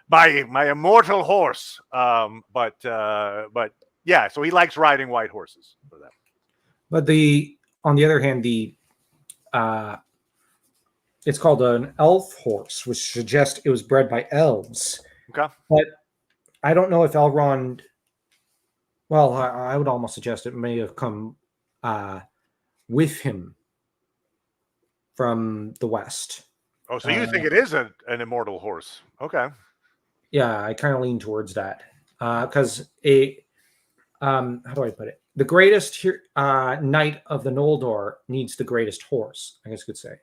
my immortal horse. But yeah, so he likes riding white horses for that. But on the other hand, it's called an elf horse, which suggests it was bred by elves. Okay. But I don't know if Elrond. Well, I would almost suggest it may have come with him from the west. Oh, so you think it is an immortal horse? Okay. Yeah, I kind of lean towards that because how do I put it? the greatest knight of the Noldor needs the greatest horse, I guess you could say.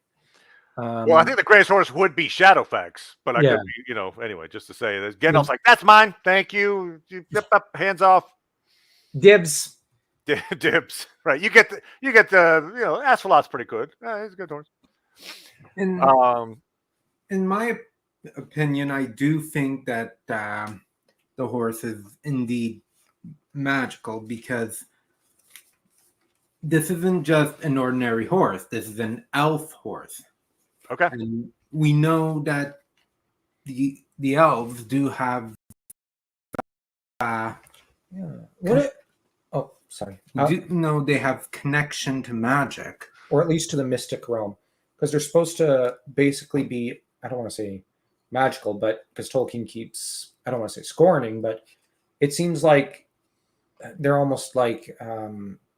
Well, I think the greatest horse would be Shadowfax, but I could be, anyway, just to say that Gandalf's like, that's mine. Thank you. Yep, hands off. Dibs. Dibs. Right. You get the, Asphalot's pretty good. He's a good horse. In my opinion, I do think that the horse is indeed magical, because this isn't just an ordinary horse. This is an elf horse. Okay. And we know that the elves do have sorry. They have connection to magic, or at least to the mystic realm, because they're supposed to basically be, I don't want to say magical, but because Tolkien keeps, I don't want to say scorning, but it seems like they're almost like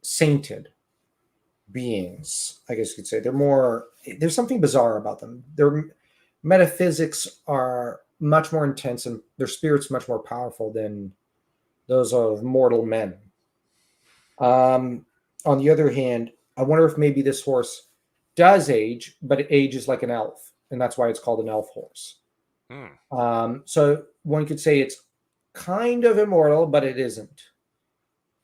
sainted beings, I guess you could say. There's something bizarre about them. Their metaphysics are much more intense, and their spirits much more powerful than those of mortal men. On the other hand, I wonder if maybe this horse does age, but it ages like an elf, and that's why it's called an elf horse. So one could say it's kind of immortal, but it isn't.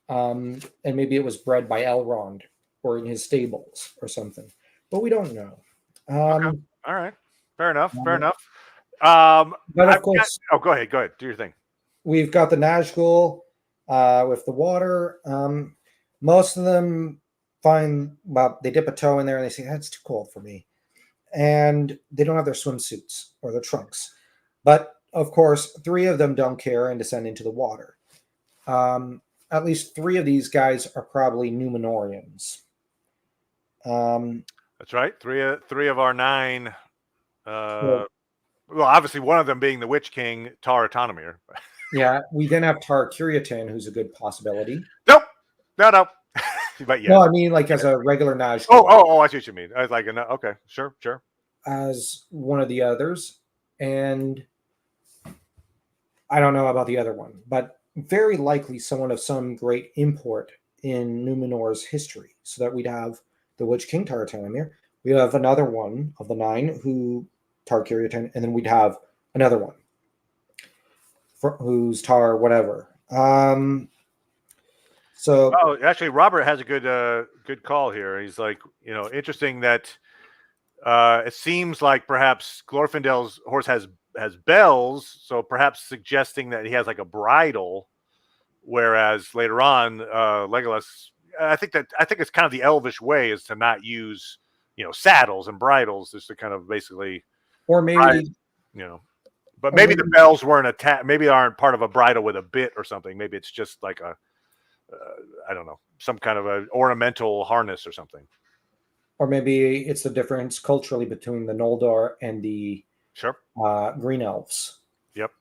And maybe it was bred by Elrond or in his stables or something, but we don't know. Okay. All right. Fair enough. Fair enough. But of course, go ahead. Go ahead. Do your thing. We've got the Nazgul with the water. Most of them they dip a toe in there and they say, that's too cold for me. And they don't have their swimsuits or their trunks. But of course, 3 of them don't care and descend into the water. At least 3 of these guys are probably Numenorians. That's right. Three of our 9. Well, obviously one of them being the Witch King, Tar Autonomir. Yeah, we then have Tar Curiatan, who's a good possibility. Nope. No. But yes. No, I mean like as a regular Nazgul. Oh, I see what you mean. I was like, okay, sure. As one of the others, and I don't know about the other one, but very likely someone of some great import in Numenor's history, so that we'd have the Witch King Tar Autonomir. We have another one of the 9 who Tar Curiatan, and then we'd have another one who's Tar whatever. So actually, Robert has a good call here. He's like, interesting that it seems like perhaps Glorfindel's horse has bells, so perhaps suggesting that he has like a bridle, whereas later on, Legolas. I think it's kind of the elvish way is to not use saddles and bridles, just to kind of basically, or maybe but maybe the bells weren't attached. Maybe they aren't part of a bridle with a bit or something. Maybe it's just like a I don't know, some kind of an ornamental harness or something. Or maybe it's the difference culturally between the Noldor and the Green Elves. Yep.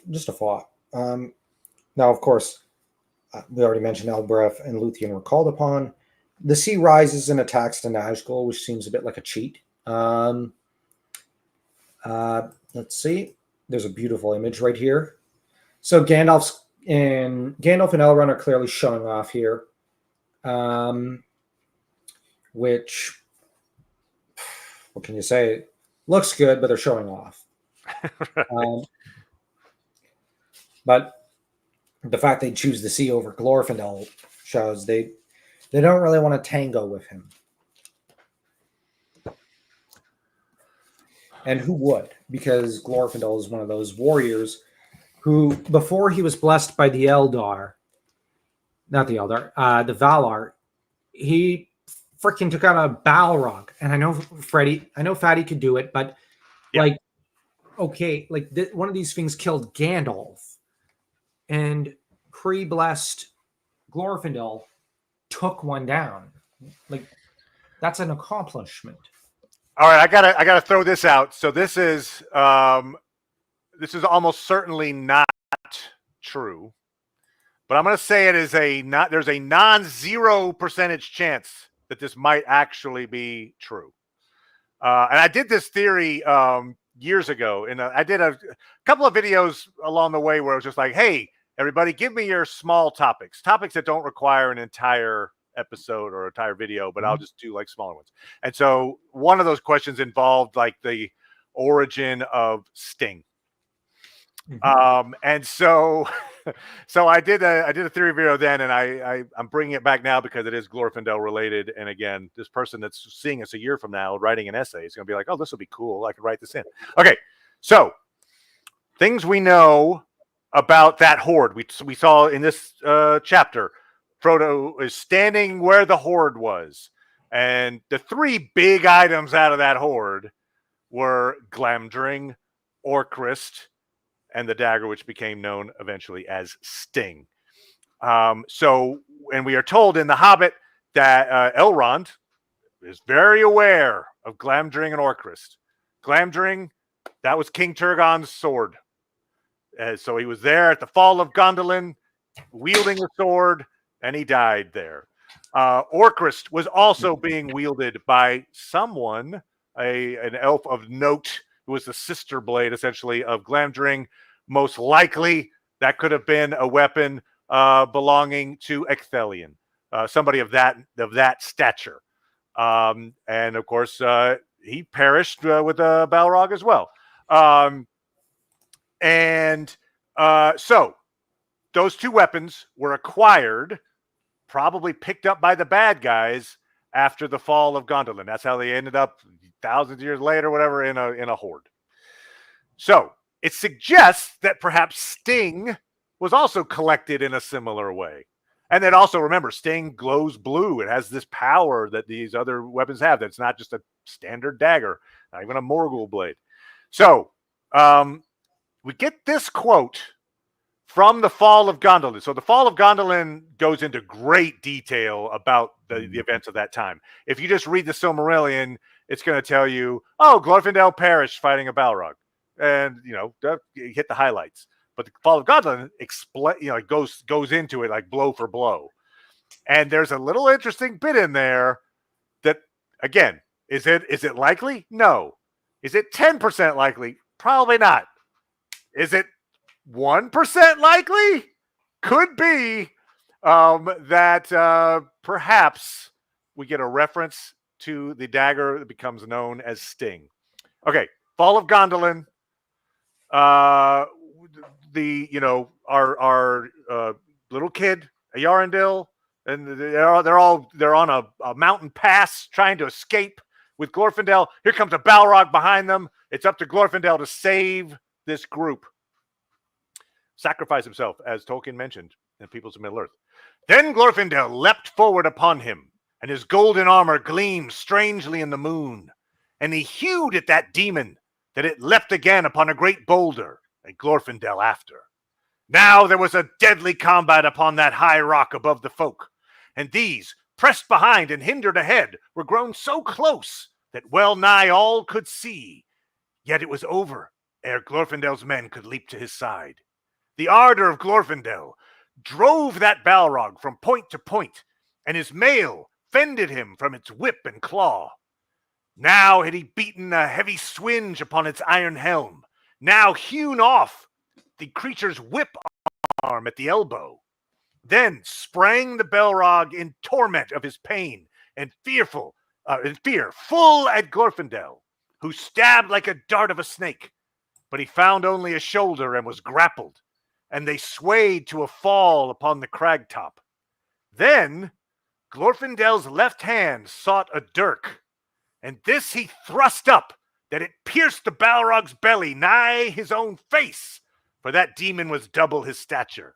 Just a thought. Now, of course, we already mentioned Elbreth and Luthien were called upon. The sea rises and attacks the Nazgul, which seems a bit like a cheat. Let's see. There's a beautiful image right here. So Gandalf and Elrond are clearly showing off here, which, what can you say? Looks good, but they're showing off. Right. But the fact they choose the sea over Glorfindel shows they don't really want to tango with him. And who would? Because Glorfindel is one of those warriors who, before he was blessed by the Valar, he freaking took out a Balrog. And I know Fatty could do it, but one of these things killed Gandalf. And pre-blessed Glorfindel took one down. Like, that's an accomplishment. All right, I gotta throw this out. So this is almost certainly not true, but I'm gonna say it is there's a non-0% chance that this might actually be true. And I did this theory years ago, and I did a couple of videos along the way where it was just like, hey, everybody, give me your small topics that don't require an entire episode or entire video, but I'll just do like smaller ones. And so one of those questions involved like the origin of Sting. And so I did a theory video then, and I'm bringing it back now because it is Glorfindel related. And again, this person that's seeing us a year from now writing an essay is going to be like, oh, this will be cool. I could write this in. Okay, so things we know about that horde. We saw in this chapter, Frodo is standing where the horde was, and the three big items out of that horde were Glamdring, Orcrist, and the dagger, which became known eventually as Sting. And we are told in The Hobbit that Elrond is very aware of Glamdring and Orcrist. Glamdring, that was King Turgon's sword. So he was there at the fall of Gondolin, wielding the sword, and he died there. Orcrist was also being wielded by someone, an elf of note, who was the sister blade, essentially, of Glamdring. Most likely, that could have been a weapon belonging to Ecthelion, somebody of that stature. And of course, he perished with Balrog as well. So those two weapons were acquired, probably picked up by the bad guys after the fall of Gondolin. That's how they ended up thousands of years later, whatever, in a horde. So it suggests that perhaps Sting was also collected in a similar way. And then also remember, Sting glows blue. It has this power that these other weapons have. That's not just a standard dagger, not even a Morgul blade. So we get this quote from the Fall of Gondolin. So the Fall of Gondolin goes into great detail about the events of that time. If you just read the Silmarillion, it's going to tell you, oh, Glorfindel perished fighting a Balrog. And, you hit the highlights. But the Fall of Gondolin goes into it like blow for blow. And there's a little interesting bit in there that, again, is it likely? No. Is it 10% likely? Probably not. Is it 1% likely? Could be that perhaps we get a reference to the dagger that becomes known as Sting. Okay, Fall of Gondolin. Our little kid, Yarendil, and they're on a mountain pass trying to escape with Glorfindel. Here comes a Balrog behind them. It's up to Glorfindel to save this group. Sacrifice himself, as Tolkien mentioned in Peoples of Middle-earth. Then Glorfindel leapt forward upon him, and his golden armor gleamed strangely in the moon. And he hewed at that demon, that it leapt again upon a great boulder, and Glorfindel after. Now there was a deadly combat upon that high rock above the folk, and these, pressed behind and hindered ahead, were grown so close that well nigh all could see. Yet it was over ere Glorfindel's men could leap to his side. The ardor of Glorfindel drove that Balrog from point to point, and his mail fended him from its whip and claw. Now had he beaten a heavy swinge upon its iron helm, now hewn off the creature's whip arm at the elbow. Then sprang the Balrog in torment of his pain and fear full at Glorfindel, who stabbed like a dart of a snake. But he found only a shoulder and was grappled, and they swayed to a fall upon the crag top. Then Glorfindel's left hand sought a dirk, and this he thrust up, that it pierced the Balrog's belly nigh his own face, for that demon was double his stature.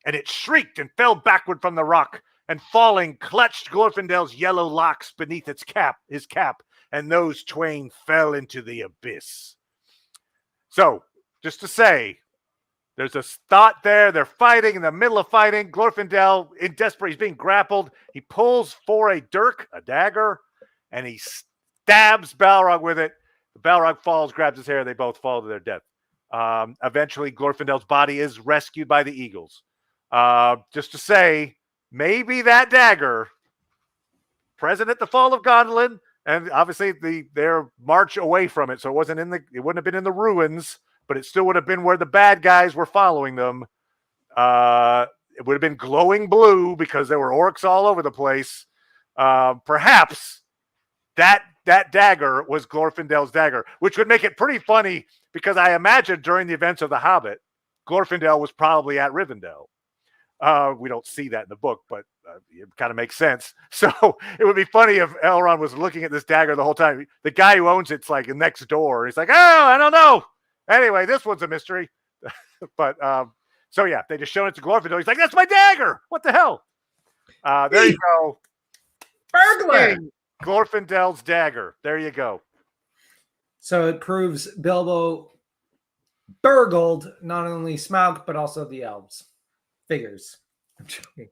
And it shrieked and fell backward from the rock, and falling clutched Glorfindel's yellow locks beneath his cap, and those twain fell into the abyss. So, just to say, there's a thought there. They're fighting in the middle of fighting. Glorfindel, in desperate, he's being grappled. He pulls for a dirk, a dagger, and he stabs Balrog with it. The Balrog falls, grabs his hair. They both fall to their death. Eventually, Glorfindel's body is rescued by the eagles. Just to say, maybe that dagger, present at the fall of Gondolin, and obviously their march away from it, so it wouldn't have been in the ruins, but it still would have been where the bad guys were following them. It would have been glowing blue because there were orcs all over the place. Perhaps that dagger was Glorfindel's dagger, which would make it pretty funny because I imagine during the events of The Hobbit, Glorfindel was probably at Rivendell. We don't see that in the book, but it kind of makes sense. So it would be funny if Elrond was looking at this dagger the whole time. The guy who owns it's like next door. He's like, oh, I don't know. Anyway, this one's a mystery. But so yeah, they just showed it to Glorfindel. He's like, that's my dagger. What the hell? There you go. Burglar! Glorfindel's dagger. There you go. So it proves Bilbo burgled not only Smaug, but also the elves. Figures. I'm joking.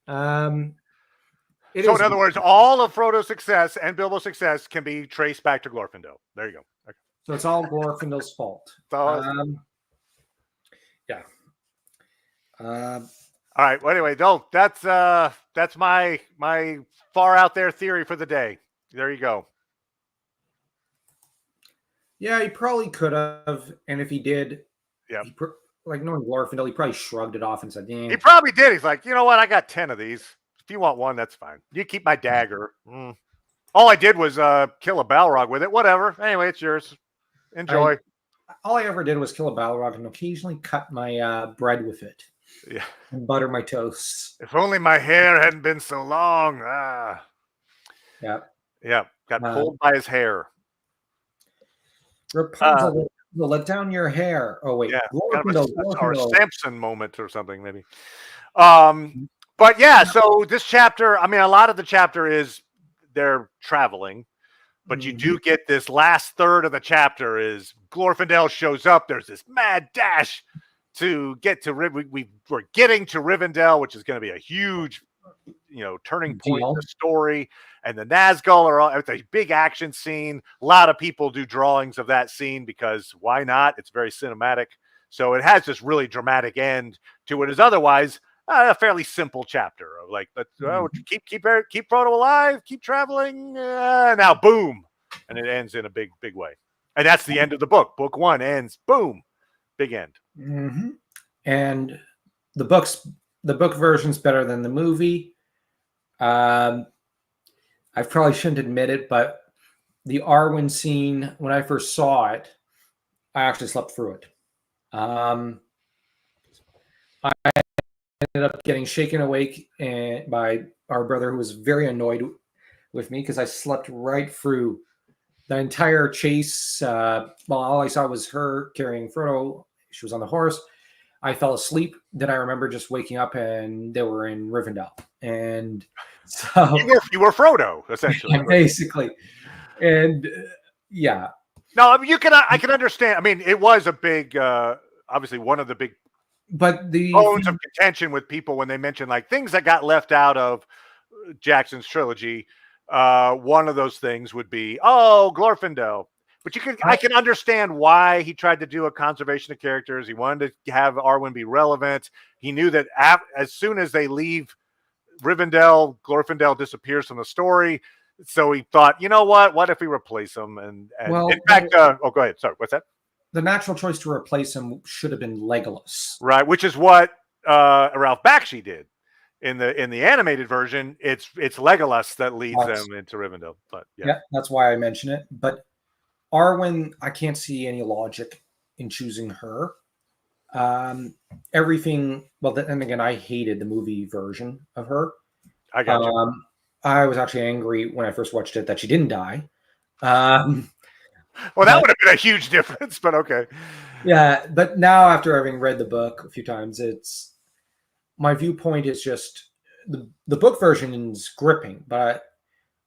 So in other words, all of Frodo's success and Bilbo's success can be traced back to Glorfindel. There you go. Okay. So it's all Glorfindel's fault. Yeah. All right. Well, anyway, that's my far out there theory for the day. There you go. Yeah, he probably could have, and if he did, yeah, like knowing Glorfindel, he probably shrugged it off and said, "Yeah." He probably did. He's like, you know what? I got 10 of these. If you want one, that's fine. You keep my dagger. All I did was kill a Balrog with it. Whatever. Anyway, it's yours. Enjoy. All I ever did was kill a Balrog and occasionally cut my bread with it. Yeah. And butter my toasts. If only my hair hadn't been so long. Yeah. Yeah. Got pulled by his hair. Rapunzel, let down your hair. Oh, wait. Yeah. Glorfindel. Or a Samson moment or something, maybe. But yeah, so this chapter, I mean, a lot of the chapter is they're traveling, but you do get this last third of the chapter is Glorfindel shows up. There's this mad dash to get to we're getting to Rivendell, which is going to be a huge, turning point in the story. And the Nazgul it's a big action scene. A lot of people do drawings of that scene because why not? It's very cinematic. So it has this really dramatic end to what is otherwise a fairly simple chapter of like, let's keep Frodo alive, keep traveling. Now, boom, and it ends in a big way. And that's the end of the book. Book 1 ends, boom, big end. Mm-hmm. And the book version's better than the movie. I probably shouldn't admit it, but the Arwen scene, when I first saw it, I actually slept through it. I ended up getting shaken awake by our brother, who was very annoyed with me because I slept right through the entire chase. Well, all I saw was her carrying Frodo. She was on the horse. I fell asleep. Then I remember just waking up and they were in Rivendell. And so you were Frodo, essentially. Basically. And yeah. No, I mean, I can understand. I mean, it was a big, obviously one of the big bones of contention with people when they mention like things that got left out of Jackson's trilogy. One of those things would be, Glorfindel. But I can understand why he tried to do a conservation of characters. He wanted to have Arwen be relevant. He knew that as soon as they leave Rivendell, Glorfindel disappears from the story. So he thought, you know what? What if we replace him? And in fact, go ahead. Sorry, what's that? The natural choice to replace him should have been Legolas, right? Which is what Ralph Bakshi did in the animated version. It's Legolas that leads them into Rivendell. But yeah, that's why I mention it. But Arwen, I can't see any logic in choosing her. Everything. Well, and again, I hated the movie version of her. I got you. I was actually angry when I first watched it that she didn't die. Well, that would have been a huge difference, but okay. Yeah, but now after having read the book a few times, it's my viewpoint is just the book version is gripping, but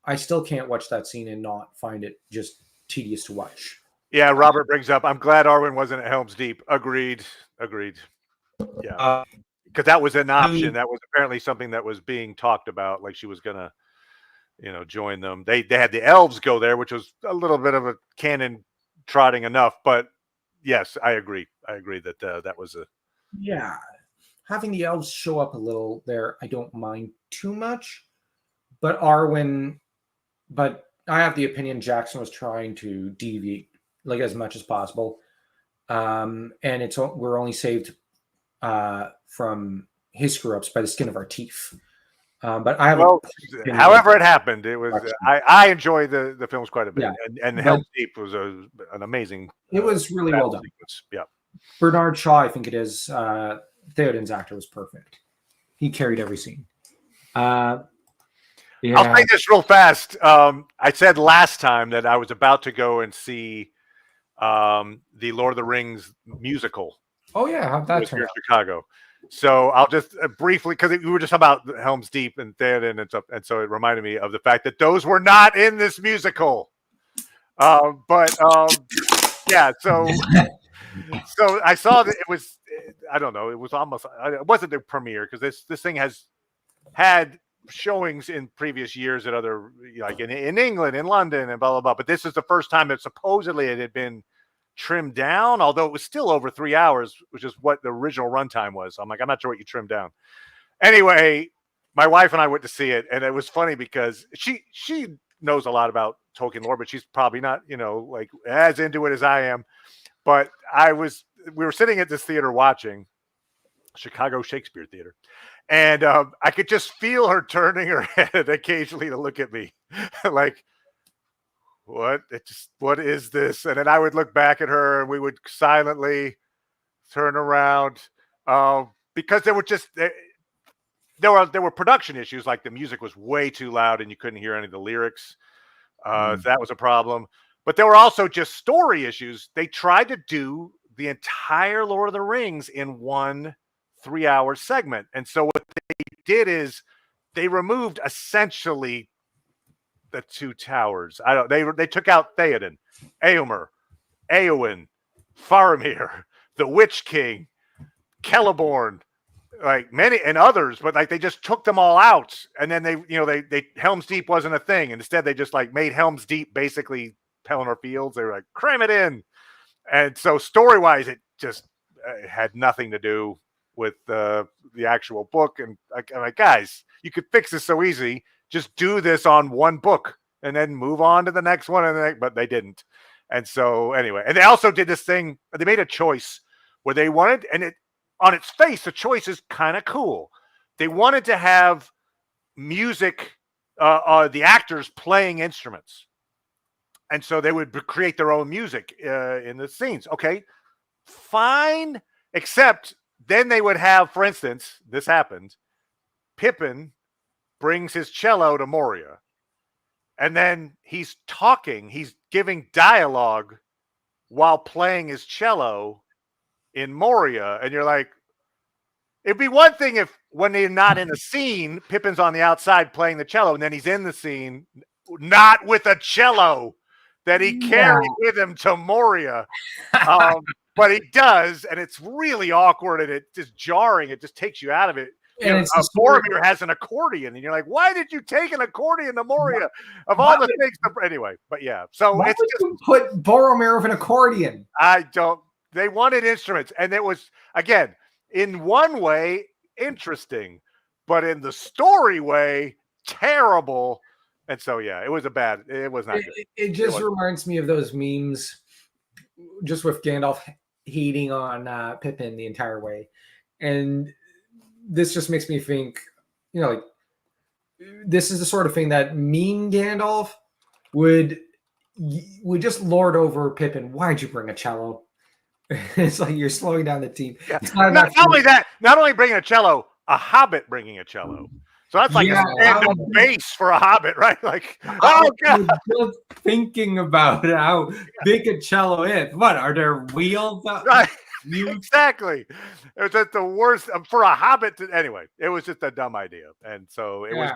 I still can't watch that scene and not find it just tedious to watch. Yeah, Robert brings up, I'm glad Arwen wasn't at Helm's Deep. Agreed. Yeah. Because that was an option. That was apparently something that was being talked about, like she was going to join them. They had the elves go there, which was a little bit of a cannon trotting enough. But yes, I agree. That that was a having the elves show up a little there. I don't mind too much, but Arwen. But I have the opinion Jackson was trying to deviate like as much as possible, and we're only saved from his screw-ups by the skin of our teeth. But I have however it happened, it was I enjoy the films quite a bit, and Helm's Deep was an amazing. It was really well done. Sequence. Yeah, Bernard Shaw, I think it is. Theoden's actor was perfect. He carried every scene. I'll say this real fast. I said last time that I was about to go and see the Lord of the Rings musical. Oh yeah, how'd that turn out? Chicago. So I'll just briefly, because we were just about Helm's Deep and Theoden and stuff, and so it reminded me of the fact that those were not in this musical. Yeah. So I saw that it was. I don't know. It was almost. It wasn't the premiere because this thing has had showings in previous years at other, like in England, in London, and blah blah blah. But this is the first time that supposedly it had been trimmed down, although it was still over 3 hours, which is what the original runtime was. I'm like, I'm not sure what you trimmed down. Anyway, my wife and I went to see it, and it was funny because she knows a lot about Tolkien lore, but she's probably not, like as into it as I am. But we were sitting at this theater watching Chicago Shakespeare Theater, and I could just feel her turning her head occasionally to look at me, like, what is this? And then I would look back at her and we would silently turn around because there were production issues, like the music was way too loud and you couldn't hear any of the lyrics. So that was a problem. But there were also just story issues. They tried to do the entire Lord of the Rings in one 3-hour segment. And so what they did is they removed essentially the two towers. They took out Theoden, Éomer, Éowyn, Faramir, the Witch King, Celeborn, like many and others, but like they just took them all out, and then they Helm's Deep wasn't a thing, and instead they just like made Helm's Deep basically Pelennor Fields. They were like, cram it in, and so story wise, it just had nothing to do with the actual book. And I'm like, guys, you could fix this so easy. Just do this on one book and then move on to the next one. But they didn't. And so anyway, and they also did this thing. They made a choice where they wanted, and it on its face, the choice is kind of cool. They wanted to have music, the actors playing instruments. And so they would create their own music in the scenes. Okay, fine. Except then they would have, for instance, this happened. Pippin brings his cello to Moria, and then he's talking, he's giving dialogue while playing his cello in Moria, and you're like, it'd be one thing if when they're not in the scene, Pippin's on the outside playing the cello, and then he's in the scene, not with a cello that he carried with him to Moria. But he does, and it's really awkward, and it's just jarring. It just takes you out of it. And Boromir has an accordion, and you're like, why did you take an accordion to Moria of all the things? Anyway, but yeah. So why it's would just you put Boromir with an accordion? I don't. They wanted instruments, and it was, again, in one way interesting, but in the story way terrible. And so yeah, it was not good. It just reminds me of those memes, just with Gandalf hating on Pippin the entire way, and this just makes me think, like, this is the sort of thing that mean Gandalf would just lord over Pippin. Why'd you bring a cello? It's like you're slowing down the team. Yeah. Not only bringing a cello, a hobbit bringing a cello. So that's like a random base for a hobbit, right? Like, oh god! Just thinking about how big a cello is. What are there wheels? Right. Exactly. It was just the worst for a hobbit. Anyway, it was just a dumb idea, and so it was.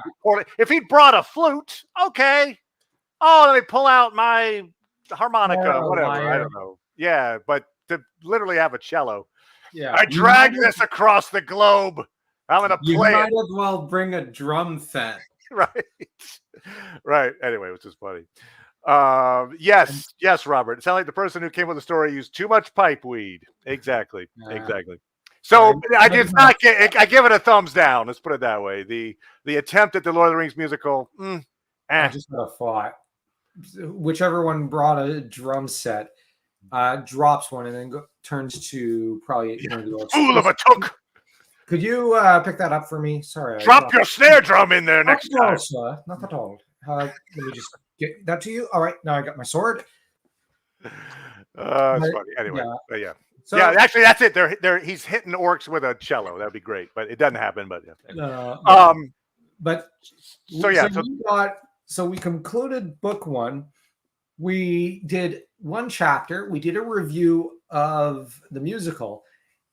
If he brought a flute, okay. Oh, let me pull out my harmonica, whatever. Lyre. I don't know. Yeah, but to literally have a cello. Yeah, I dragged this across the globe. I'm gonna play. You might as well bring a drum set. Right. Anyway, which is funny. Yes, Robert. It sounded like the person who came with the story used too much pipe weed. Exactly. So I did not I give it a thumbs down. Let's put it that way. The attempt at the Lord of the Rings musical. I just had a thought. Whichever one brought a drum set, drops one and then turns to probably one of the orcs. Fool of a took! Could you pick that up for me? Sorry. Drop your snare drum in there next Not at all, time. sir. Not at all. Let me just get that to you. All right. Now I got my sword. It's But, funny. Anyway, yeah. but yeah. So, Yeah, actually, that's it. He's hitting orcs with a cello. That'd be great, but it doesn't happen. But yeah. But So yeah. So we concluded book one. We did one chapter. We did a review of the musical,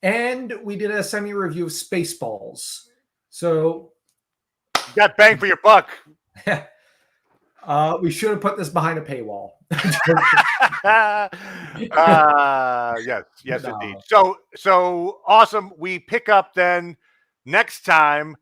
and we did a semi-review of Spaceballs. So you got bang for your buck. We should have put this behind a paywall. Yes, indeed. So awesome. We pick up then next time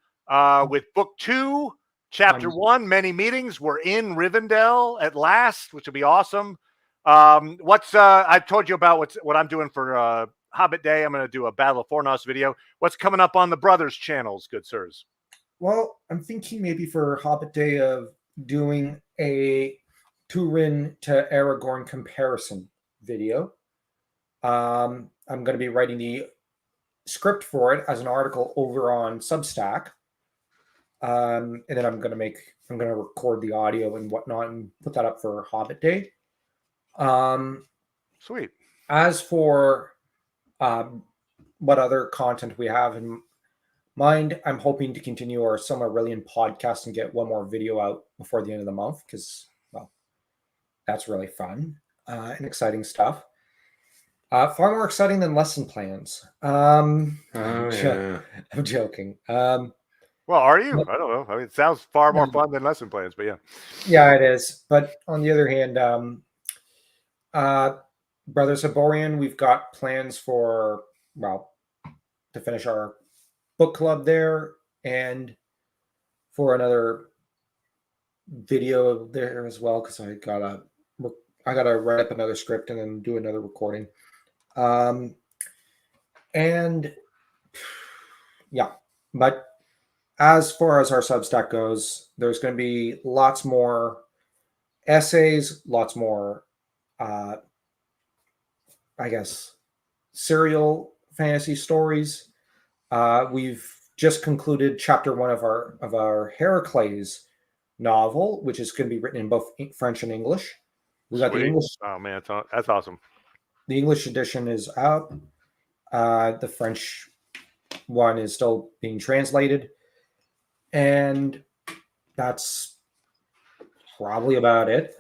with book 2, chapter 1. Many meetings. We're in Rivendell at last, which will be awesome. I told you about what I'm doing for Hobbit Day. I'm going to do a Battle of Fornos video. What's coming up on the Brothers channels, good sirs? Well, I'm thinking maybe for Hobbit Day of doing a Turin to Aragorn comparison video. I'm going to be writing the script for it as an article over on Substack. And then I'm going to record the audio and whatnot and put that up for Hobbit Day. Sweet. As for what other content we have in mind, I'm hoping to continue our Silmarillion podcast and get one more video out before the end of the month because, well, that's really fun and exciting stuff. Far more exciting than lesson plans. I'm joking. Well, are you? I don't know. I mean, it sounds far more fun than lesson plans, but yeah. Yeah, it is. But on the other hand, Brothers Aborian, we've got plans for, to finish our book club there and for another video there as well because I gotta write up another script and then do another recording. And yeah, but as far as our Substack goes, there's going to be lots more essays, lots more, I guess, serial fantasy stories. We've just concluded chapter 1 of our Heracles novel, which is going to be written in both French and English. We got the English. Oh man, that's awesome. The English edition is out. The French one is still being translated, and that's probably about it.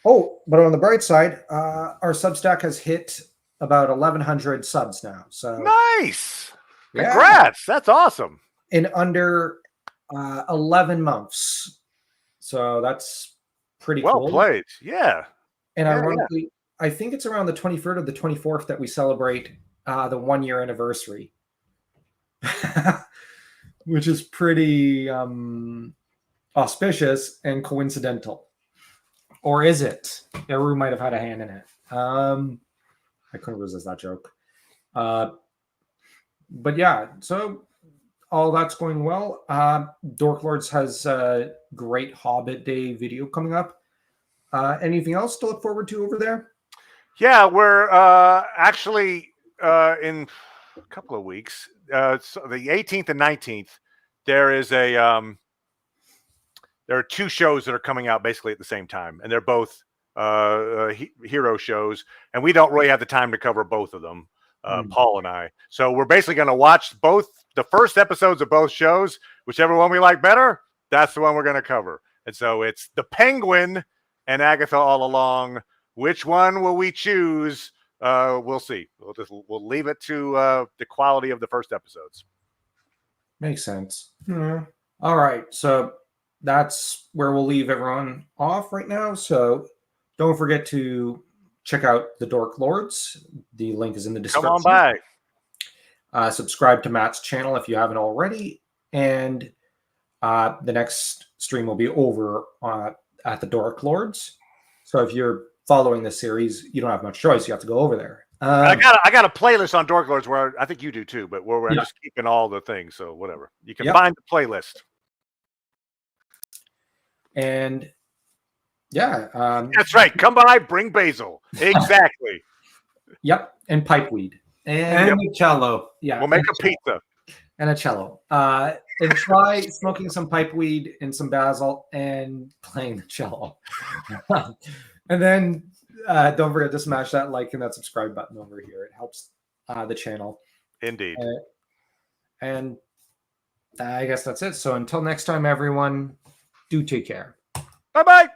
Oh, but on the bright side, our Substack has hit about 1,100 subs now. So nice. Congrats. Yeah. That's awesome. In under 11 months. So that's pretty cool. Well played. Yeah. And ironically, I think it's around the 23rd or the 24th that we celebrate the 1-year anniversary, which is pretty auspicious and coincidental. Or is it? Eru might have had a hand in it. I couldn't resist that joke. But yeah, so all that's going well. DorkLords has a great Hobbit Day video coming up. Anything else to look forward to over there? Yeah, we're actually in a couple of weeks. So the 18th and 19th, there are 2 shows that are coming out basically at the same time, and they're both hero shows, and we don't really have the time to cover both of them, Paul and I. So we're basically going to watch both the first episodes of both shows. Whichever one we like better, that's the one we're going to cover. And so it's The Penguin and Agatha All Along. Which one will we choose? We'll see. We'll leave it to the quality of the first episodes. Makes sense. All right, so that's where we'll leave everyone off right now. So don't forget to check out the DorkLords. The link is in the description. Come on by. Subscribe to Matt's channel if you haven't already. And the next stream will be over at the DorkLords. So if you're following this series, you don't have much choice. You have to go over there. I got a playlist on DorkLords where I think you do too, but where we're just keeping all the things. So whatever. You can find the playlist. And yeah. That's right. Come by, bring basil. Exactly. Yep, and pipeweed. And a cello. Yeah, We'll make a pizza. and a cello. And try smoking some pipeweed and some basil and playing the cello. And then don't forget to smash that like and that subscribe button over here. It helps the channel. Indeed. And I guess that's it. So until next time, everyone, do take care. Bye-bye.